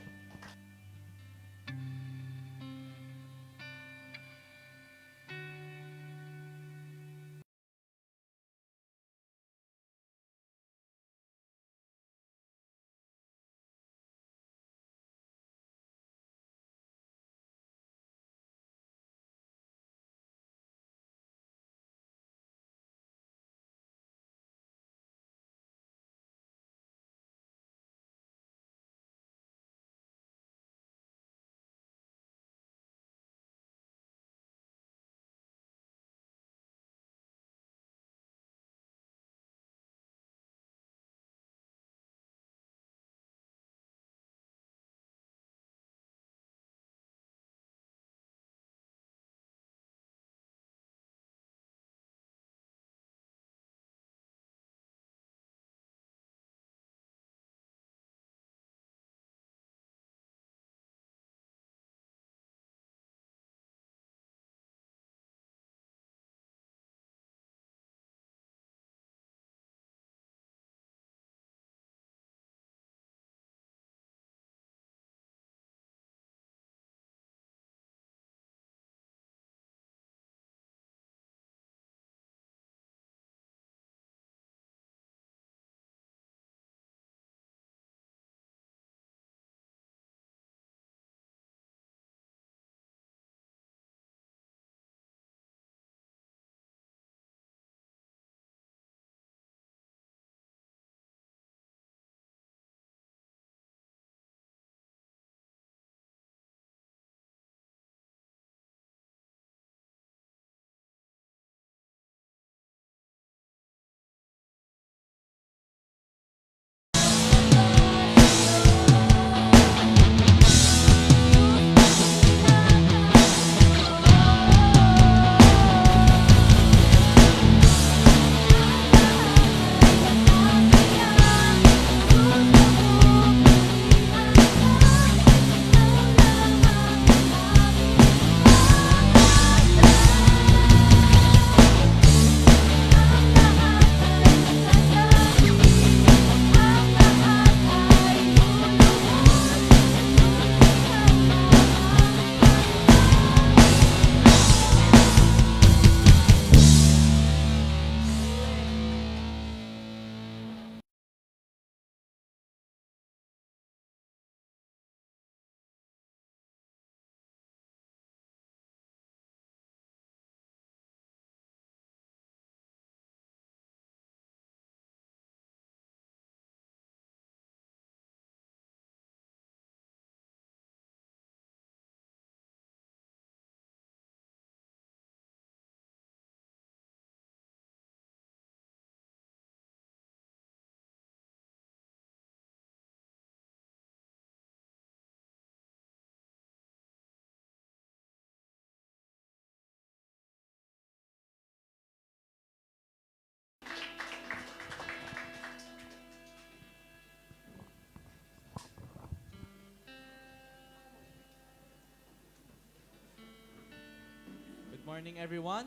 Good morning, everyone.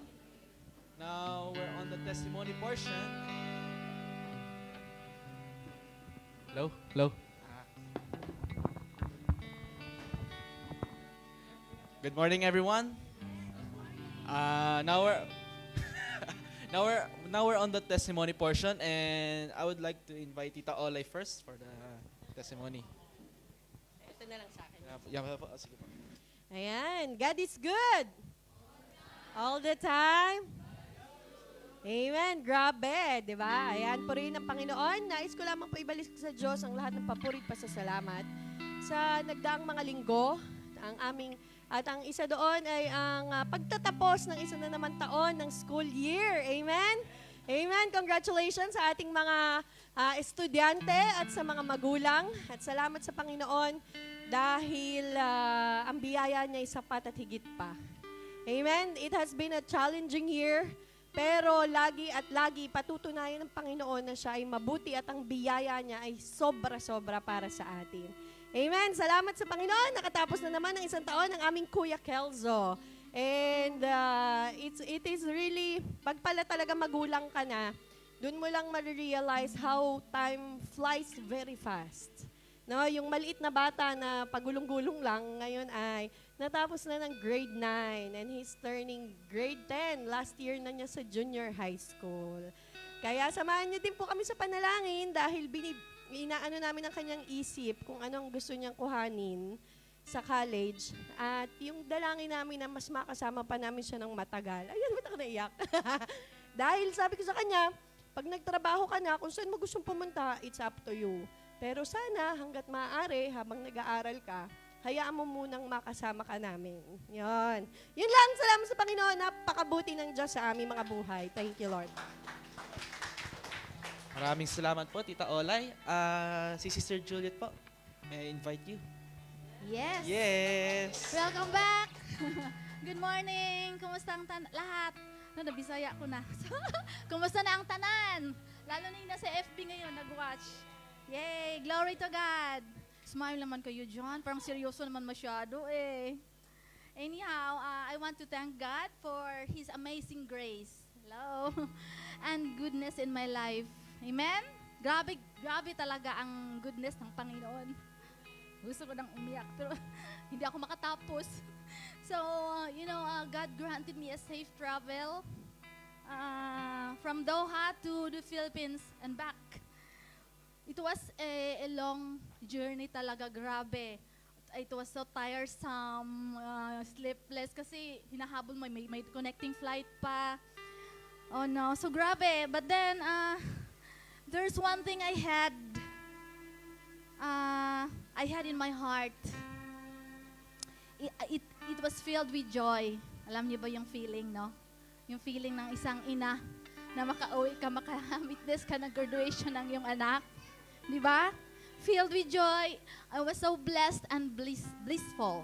Now we're on the testimony portion. Hello? Hello? Good morning, everyone. Now we're now we're on the testimony portion, and I would like to invite Tita Olay first for the testimony. Ito na lang sa akin. Sige po. Ayan, God is good. All the time. Amen. Grabe, di ba? Ayan, purihin ng Panginoon. Nais ko lamang po ibalik sa Diyos ang lahat ng papurit pasasalamat sa nagdaang mga linggo. Ang isa doon ay ang pagtatapos ng isa na naman taon ng school year. Amen? Amen. Congratulations sa ating mga estudyante at sa mga magulang. At salamat sa Panginoon dahil ang biyaya niya ay sapat at higit pa. Amen. It has been a challenging year, Pero lagi at lagi patutunayan ng Panginoon na siya ay mabuti at ang biyaya niya ay sobra-sobra para sa atin. Amen. Salamat sa Panginoon. Nakatapos na naman ang isang taon ng aming Kuya Kelzo. And it is really, pag pala talaga magulang ka na, dun mo lang ma-realize how time flies very fast. No, yung maliit na bata na pagulong-gulong lang, ngayon ay natapos na ng grade 9 and he's turning grade 10. Last year na niya sa junior high school. Kaya samahan niyo din po kami sa panalangin dahil inaano namin ang kanyang isip kung ano ang gusto niyang kuhanin sa college. At yung dalangin namin na mas makasama pa namin siya ng matagal. Ayan, ba't ako naiyak? Dahil sabi ko sa kanya, pag nagtrabaho ka na, kung saan mo gustong pumunta, it's up to you. Pero sana, hanggat maaari, habang nag-aaral ka, hayaan mo munang makasama ka namin. Yun. Yun lang, salamat sa Panginoon. Napakabuti ng Diyos sa aming mga buhay. Thank you, Lord. Maraming salamat po, Tita Olay. Si Sister Juliet po, may I invite you? Yes. Yes! Welcome back. Good morning. Kumusta ang lahat? No, nabisaya ko na. Kumusta na ang tanan? Lalo na yung nasa FB ngayon, nag-watch. Yay! Glory to God! Smile naman kayo, John. Parang seryoso naman masyado eh. Anyhow, I want to thank God for His amazing grace. Hello? And goodness in my life. Amen? Grabe, grabe talaga ang goodness ng Panginoon. Gusto ko nang umiyak, pero hindi ako makatapos. So, God granted me a safe travel from Doha to the Philippines and back. It was a long journey talaga, grabe. It was so tiresome, sleepless, kasi hinahabol mo, may connecting flight pa. Oh no, so grabe. But then, there's one thing I had in my heart. It was filled with joy. Alam niyo ba yung feeling, no? Yung feeling ng isang ina na makauwi ka, maka-witness ka ng graduation ng iyong anak. Di ba? Filled with joy. I was so blessed and blissful,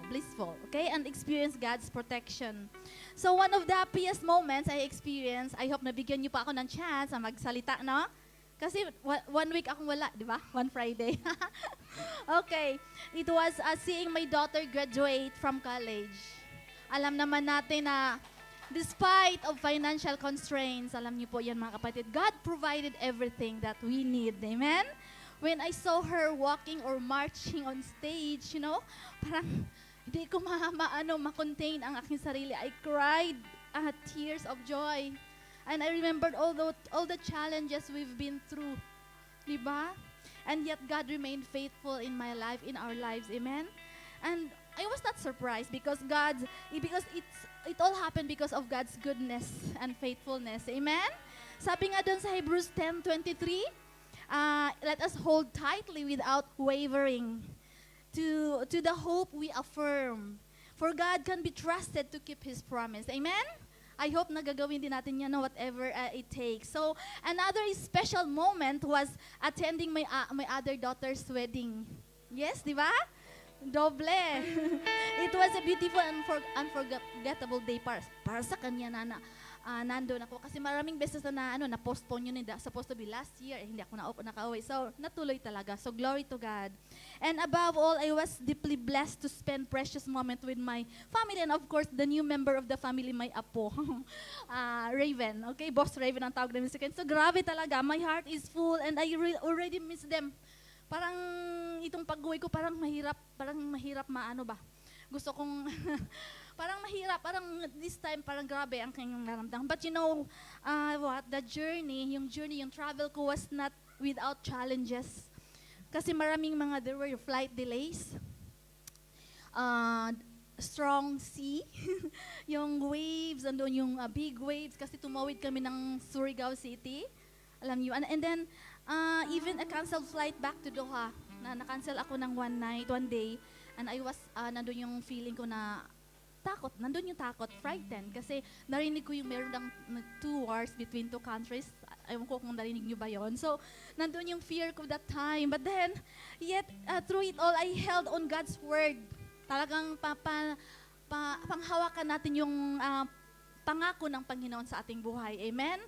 okay? And experienced God's protection. So one of the happiest moments I experienced, I hope nabigyan niyo pa ako ng chance na magsalita, no? Kasi 1 week akong wala, di ba? One Friday. Okay. It was seeing my daughter graduate from college. Alam naman natin na despite of financial constraints, alam niyo po yan mga kapatid, God provided everything that we need. Amen? When I saw her walking or marching on stage, parang hindi ko ma-contain ang aking sarili. I cried tears of joy. And I remembered all the challenges we've been through. Diba? And yet God remained faithful in my life, in our lives. Amen? And I was not surprised because it all happened because of God's goodness and faithfulness. Amen? Sabi nga dun sa Hebrews 10:23, let us hold tightly without wavering to the hope we affirm. For God can be trusted to keep His promise. Amen? I hope na gagawin din natin yan, whatever it takes. So, another special moment was attending my other daughter's wedding. Yes, di ba? Doble. It was a beautiful and unforgettable day para sa kanya na nandun ako. Kasi maraming beses na postpone yun. Supposed to be last year. Hindi ako nakauwi. So, natuloy talaga. So, glory to God. And above all, I was deeply blessed to spend precious moment with my family. And of course, the new member of the family, my apo. Raven. Okay? Boss Raven ang tawag namin sa akin. So, grabe talaga. My heart is full and I already miss them. Parang itong pag-uwi ko, parang mahirap gusto kong, parang mahirap, parang this time, parang grabe ang kanyang naramdaman. But yung travel ko was not without challenges. Kasi there were flight delays, strong sea, yung waves, andun yung big waves, kasi tumawid kami ng Surigao City, alam niyo, and then, even a canceled flight back to Doha, na-cancel ako ng one day, and I was, nandun yung feeling ko na takot, frightened, kasi narinig ko yung meron ng 2 wars between 2 countries. Ewan ko kung narinig nyo ba yon. So, nandun yung fear ko that time. But then, yet, through it all, I held on God's word. Talagang panghawakan natin yung pangako ng Panginoon sa ating buhay. Amen?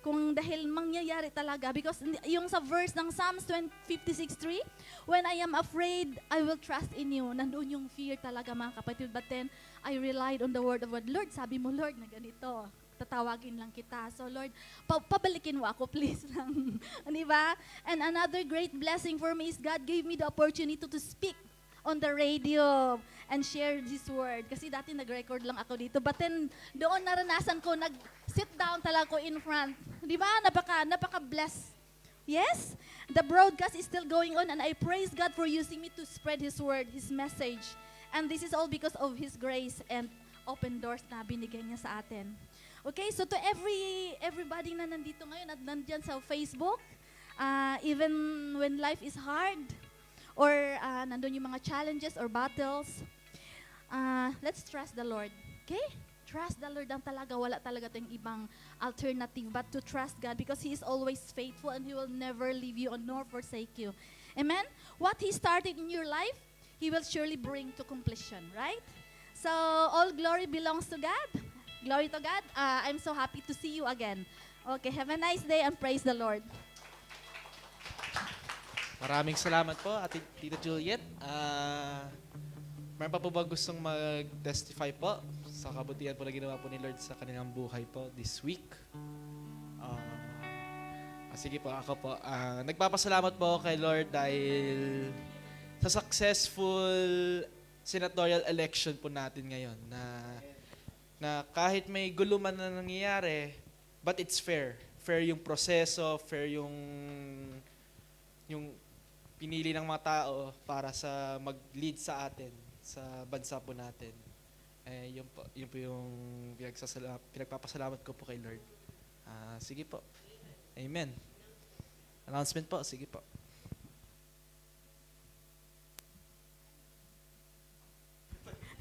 Kung dahil mangyayari talaga, because yung sa verse ng Psalms 56:3, when I am afraid, I will trust in you. Nandoon yung fear talaga, mga kapatid. But then, I relied on the word of God. Lord, sabi mo, Lord, na ganito. Tatawagin lang kita. So, Lord, pabalikin mo ako, please lang. Di ba? And another great blessing for me is God gave me the opportunity to speak on the radio and share this word. Kasi dati nag-record lang ako dito. But then, doon naranasan ko, nag-sit down talaga ko in front. Di ba? Napaka-bless. Yes? The broadcast is still going on and I praise God for using me to spread His word, His message. And this is all because of His grace and open doors na binigay niya sa atin. Okay, so to everybody na nandito ngayon at nandyan sa Facebook, even when life is hard, or nandun yung mga challenges or battles, let's trust the Lord. Okay? Trust the Lord lang talaga. Wala talaga tayong ibang alternative but to trust God because He is always faithful and He will never leave you nor forsake you. Amen? What He started in your life, He will surely bring to completion, right? So, all glory belongs to God. Glory to God. I'm so happy to see you again. Okay, have a nice day and praise the Lord. Maraming salamat po, Ate Tita Juliet. Meron pa po ba gustong mag-testify po sa kabutihan po na ginawa po ni Lord sa kanilang buhay po this week? Sige po, ako po. Nagpapasalamat po kay Lord dahil sa successful senatorial election po natin ngayon na kahit may gulo man na nangyayari, but it's fair. Fair yung proseso, fair yung pinili ng mga tao para sa mag-lead sa atin, sa bansa po natin. Yun po yung pinagpapasalamat ko po kay Lord. Sige po. Amen. Announcement po, sige po.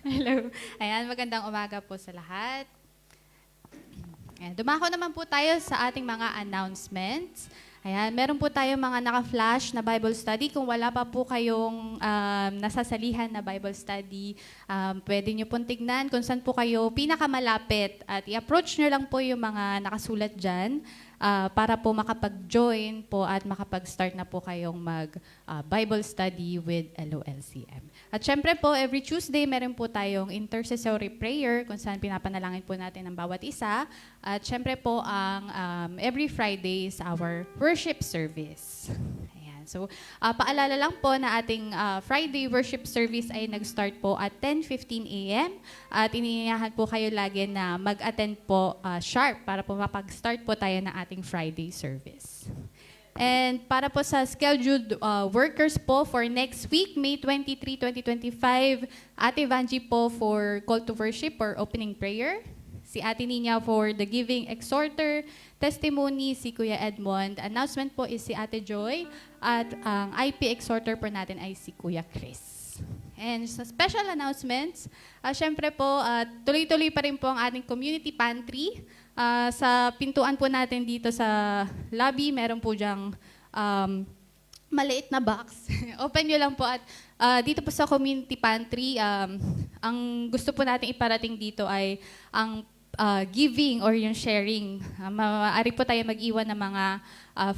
Hello. Ayan, magandang umaga po sa lahat. Ayan, dumako naman po tayo sa ating mga announcements. Ayan, meron po tayo mga naka-flash na Bible study. Kung wala pa po kayong nasasalihan na Bible study, pwede nyo pong tignan kung saan po kayo pinakamalapit at i-approach nyo lang po yung mga nakasulat dyan para po makapag-join po at makapag-start na po kayong mag-Bible study with LOLCM. At syempre po, every Tuesday, meron po tayong intercessory prayer kung saan pinapanalangin po natin ang bawat isa. At syempre po, ang every Friday is our worship service. Ayan. So, paalala lang po na ating Friday worship service ay nag-start po at 10:15 a.m. At iniyahan po kayo lagi na mag-attend po sharp para po mapag-start po tayo ng ating Friday service. And para po sa scheduled workers po for next week, May 23, 2025, Ate Vanji po for call to worship or opening prayer. Si Ate Nina for the giving exhorter, testimony, si Kuya Edmond. Announcement po is si Ate Joy. At ang IP exhorter po natin ay si Kuya Chris. And sa special announcements, syempre po, tuloy-tuloy pa rin po ang ating community pantry. Sa pintuan po natin dito sa lobby, meron po dyang maliit na box. Open nyo lang po at dito po sa community pantry, ang gusto po natin iparating dito ay ang giving or yung sharing. Maaari po tayo mag-iwan ng mga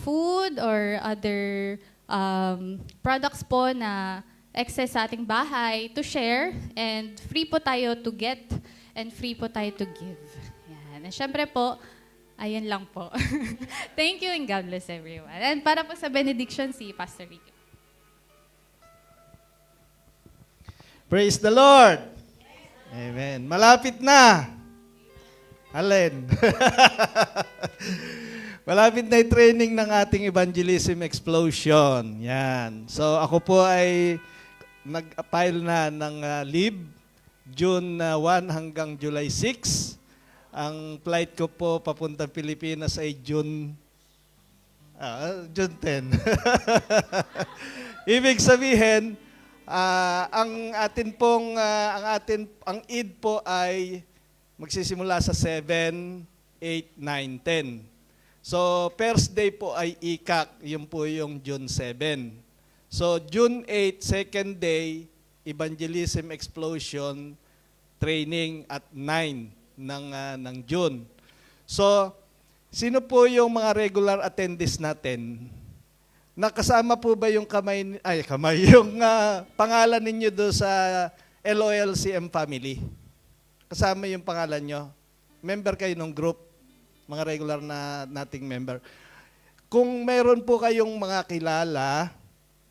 food or other products po na excess sa ating bahay to share and free po tayo to get and free po tayo to give. Yan. And syempre po, ayun lang po. Thank you and God bless everyone. And para po sa benediction, si Pastor Rico. Praise the Lord! Amen. Malapit na! Alin? Malapit na yung training ng ating Evangelism Explosion. Yan. So ako po ay nag-apply na ng leave June 1 hanggang July 6. Ang flight ko po papuntang Pilipinas ay June 10. Ibig sabihin, ang Eid po ay magsisimula sa 7, 8, 9, 10. So, first day po ay ICAC, yun po yung June 7. So, June 8, second day, Evangelism Explosion, training at 9. ng June. So, sino po yung mga regular attendees natin? Nakasama po ba yung yung pangalan ninyo do sa LOLCM family? Kasama yung pangalan nyo? Member kayo ng group? Mga regular na nating member. Kung meron po kayong mga kilala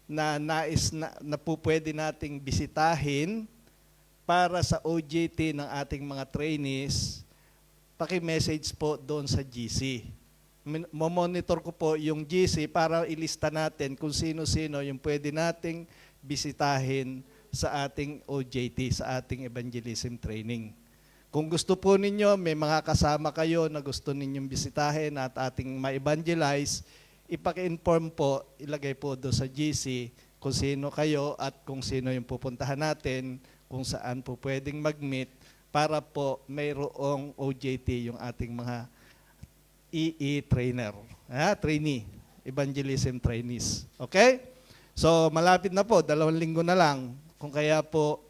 na nais na po pwede nating bisitahin para sa OJT ng ating mga trainees, paki-message po doon sa GC. Monitor ko po yung GC para ilista natin kung sino-sino yung pwede nating bisitahin sa ating OJT, sa ating evangelism training. Kung gusto po ninyo, may mga kasama kayo na gusto ninyong bisitahin at ating ma-evangelize, ipaki-inform po, ilagay po doon sa GC kung sino kayo at kung sino yung pupuntahan natin, kung saan po pwedeng mag-meet para po mayroong OJT yung ating mga EE trainer, trainee, evangelism trainees. Okay? So malapit na po, 2 linggo na lang. Kung kaya po,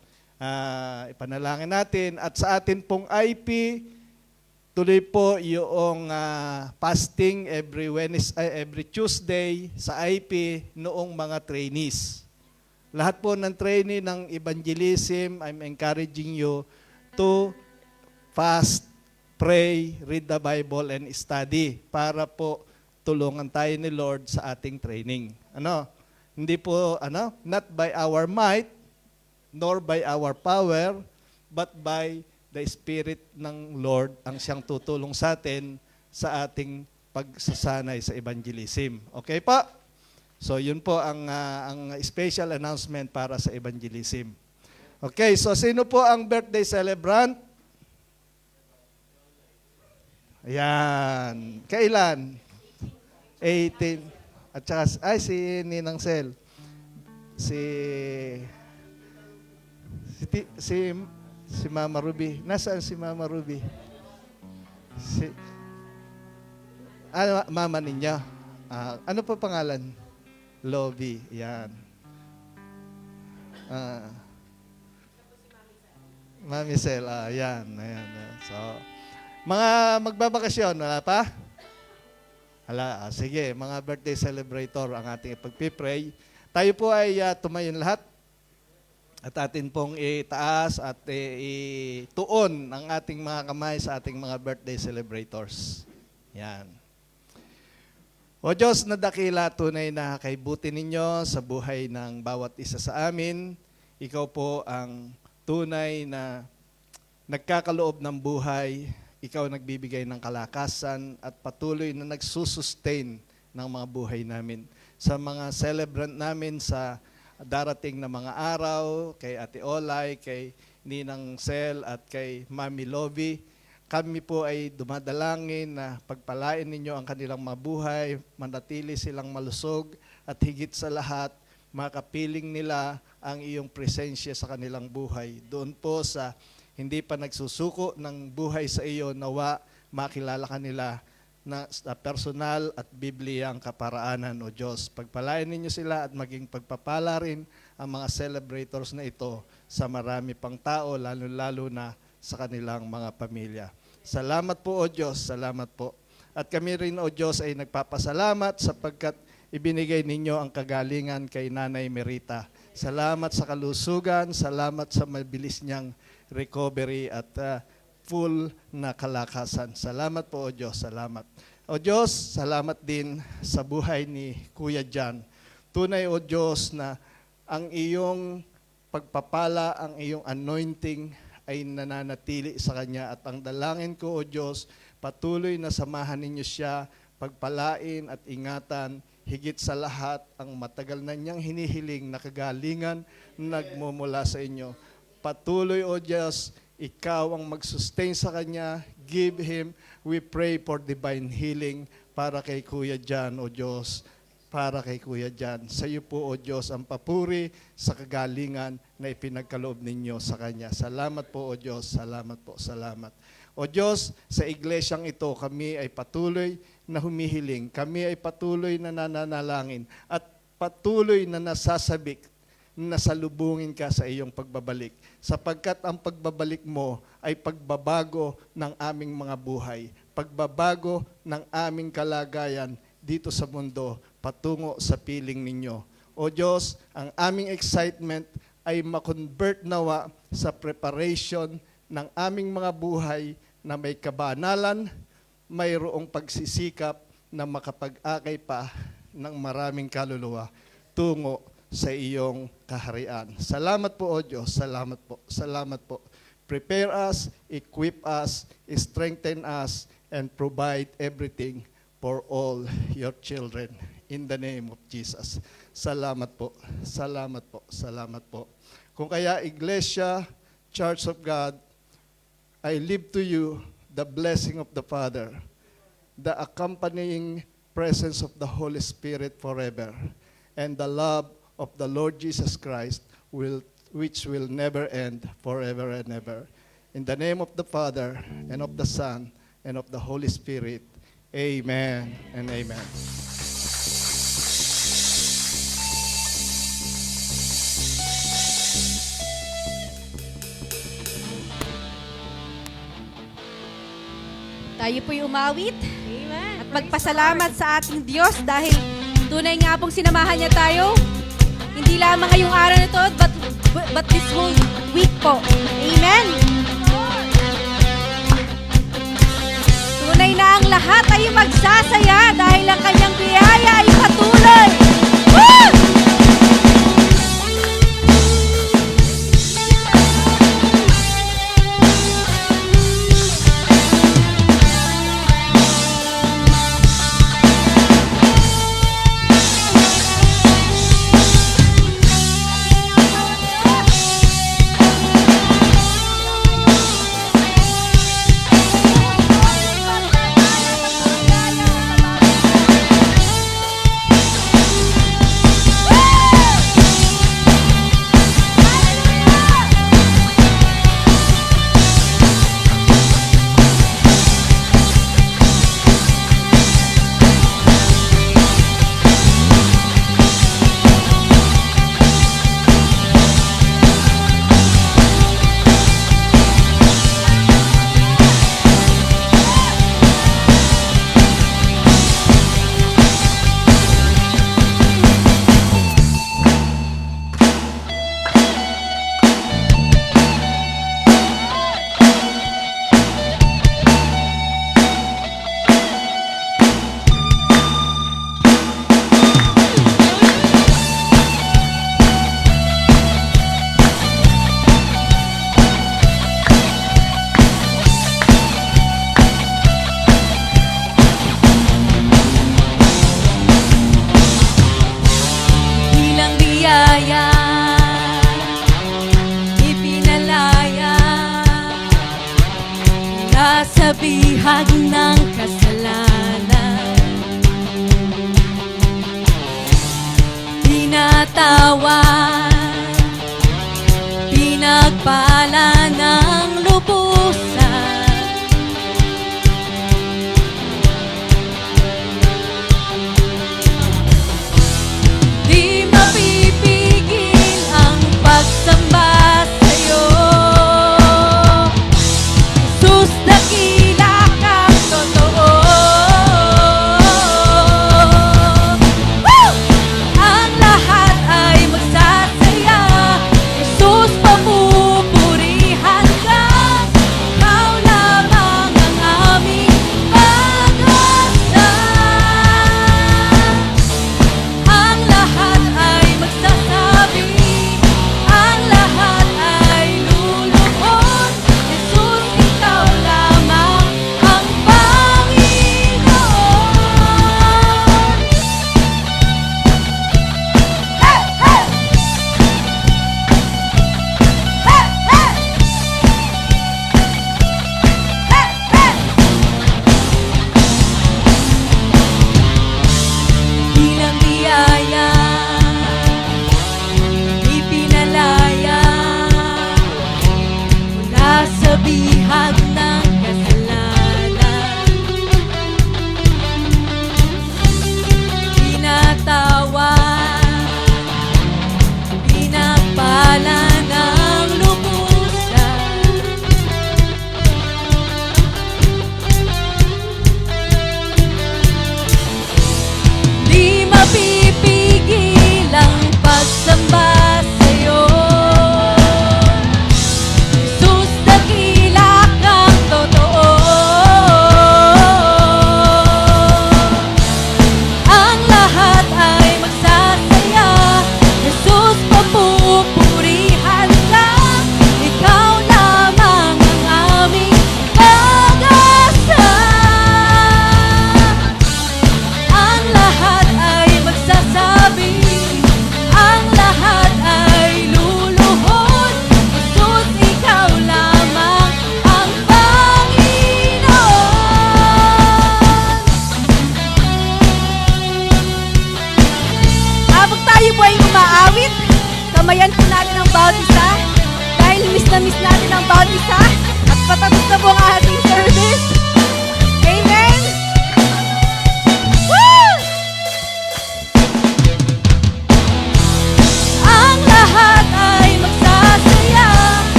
ipanalangin natin. At sa atin pong IP, tuloy po yung fasting every Tuesday sa IP noong mga trainees. Lahat po ng trainee ng evangelism, I'm encouraging you to fast, pray, read the Bible, and study para po tulungan tayo ni Lord sa ating training. Hindi po, not by our might, nor by our power, but by the Spirit ng Lord ang siyang tutulong sa atin sa ating pagsasanay sa evangelism. Okay pa? So yun po ang special announcement para sa evangelism. Okay, so sino po ang birthday celebrant? Ayan. Kailan? 18. At saka, si Ninang Sel. Si Mama Ruby. Nasaan si Mama Ruby? Mama ninyo. Ano po pangalan? Lobby. Yan. Mami Sel. Yan. So, mga magbabakasyon, wala pa? Hala, sige, mga birthday celebrator ang ating ipagpipray. Tayo po ay tumayon lahat. At atin pong itaas at ituon ang ating mga kamay sa ating mga birthday celebrators. Yan. O Diyos na dakila, tunay na kaibuti ninyo sa buhay ng bawat isa sa amin. Ikaw po ang tunay na nagkakaloob ng buhay. Ikaw nagbibigay ng kalakasan at patuloy na nagsusustain ng mga buhay namin. Sa mga celebrant namin sa darating na mga araw, kay Ate Olay, kay Ninang Sel at kay Mami Lovie, kami po ay dumadalangin na pagpalain ninyo ang kanilang mabuhay, manatili silang malusog at higit sa lahat, makapiling nila ang iyong presensya sa kanilang buhay. Doon po sa hindi pa nagsusuko ng buhay sa iyo, nawa makilala kanila na personal at Biblia ang kaparaanan, O Diyos. Pagpalain ninyo sila at maging pagpapala rin ang mga celebrators na ito sa marami pang tao, lalo-lalo na sa kanilang mga pamilya. Salamat po, O Diyos. Salamat po. At kami rin, O Diyos, ay nagpapasalamat sapagkat ibinigay ninyo ang kagalingan kay Nanay Merita. Salamat sa kalusugan, salamat sa mabilis niyang recovery at full na kalakasan. Salamat po, O Diyos. Salamat. O Diyos, salamat din sa buhay ni Kuya John. Tunay, O Diyos, na ang iyong pagpapala, ang iyong anointing ay nananatili sa kanya. At ang dalangin ko, O Diyos, patuloy na samahan ninyo siya, pagpalain at ingatan, higit sa lahat ang matagal na niyang hinihiling na kagalingan nagmumula sa inyo. Patuloy, O Diyos, ikaw ang mag-sustain sa kanya. Give him, we pray for divine healing para kay Kuya John, O Diyos. Para kay Kuya John. Sa iyo po, O Diyos, ang papuri sa kagalingan na ipinagkaloob ninyo sa kanya. Salamat po, O Diyos. Salamat po. Salamat. O Diyos, sa iglesyang ito, kami ay patuloy na humihiling. Kami ay patuloy na nananalangin at patuloy na nasasabik na salubungin ka sa iyong pagbabalik. Sapagkat ang pagbabalik mo ay pagbabago ng aming mga buhay, pagbabago ng aming kalagayan dito sa mundo patungo sa piling ninyo. O Diyos, ang aming excitement ay makonvert nawa sa preparation ng aming mga buhay na may kabanalan, mayroong pagsisikap na makapag-akay pa ng maraming kaluluwa tungo sa iyong kaharian. Salamat po, O Diyos. Salamat po. Salamat po. Prepare us, equip us, strengthen us, and provide everything for all your children. In the name of Jesus. Salamat po. Salamat po. Salamat po. Kung kaya, Iglesia, Church of God, I leave to you the blessing of the Father, the accompanying presence of the Holy Spirit forever, and the love of the Lord Jesus Christ, which will never end forever and ever. In the name of the Father, and of the Son, and of the Holy Spirit, amen and amen. Tayo po'y umawit Amen. at magpasalamat sa ating Diyos dahil tunay nga pong sinamahan niya tayo. Hindi lamang ngayong araw na ito, but this whole week po. Amen. Tunay na ang lahat ay magsasaya dahil ang kanyang biyaya ay patuloy. Woo! Sa bihag ng kasalanan, pinatawan, pinagpala ng lubusan. Di mapipigil ang pagsamba sa'yo, Jesus, dakila kang totoo. Woo! Ang lahat ay magsasabi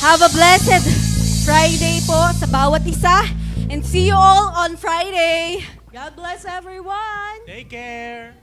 Have a blessed Friday po sa bawat isa. And see you all on Friday. God bless everyone. Take care!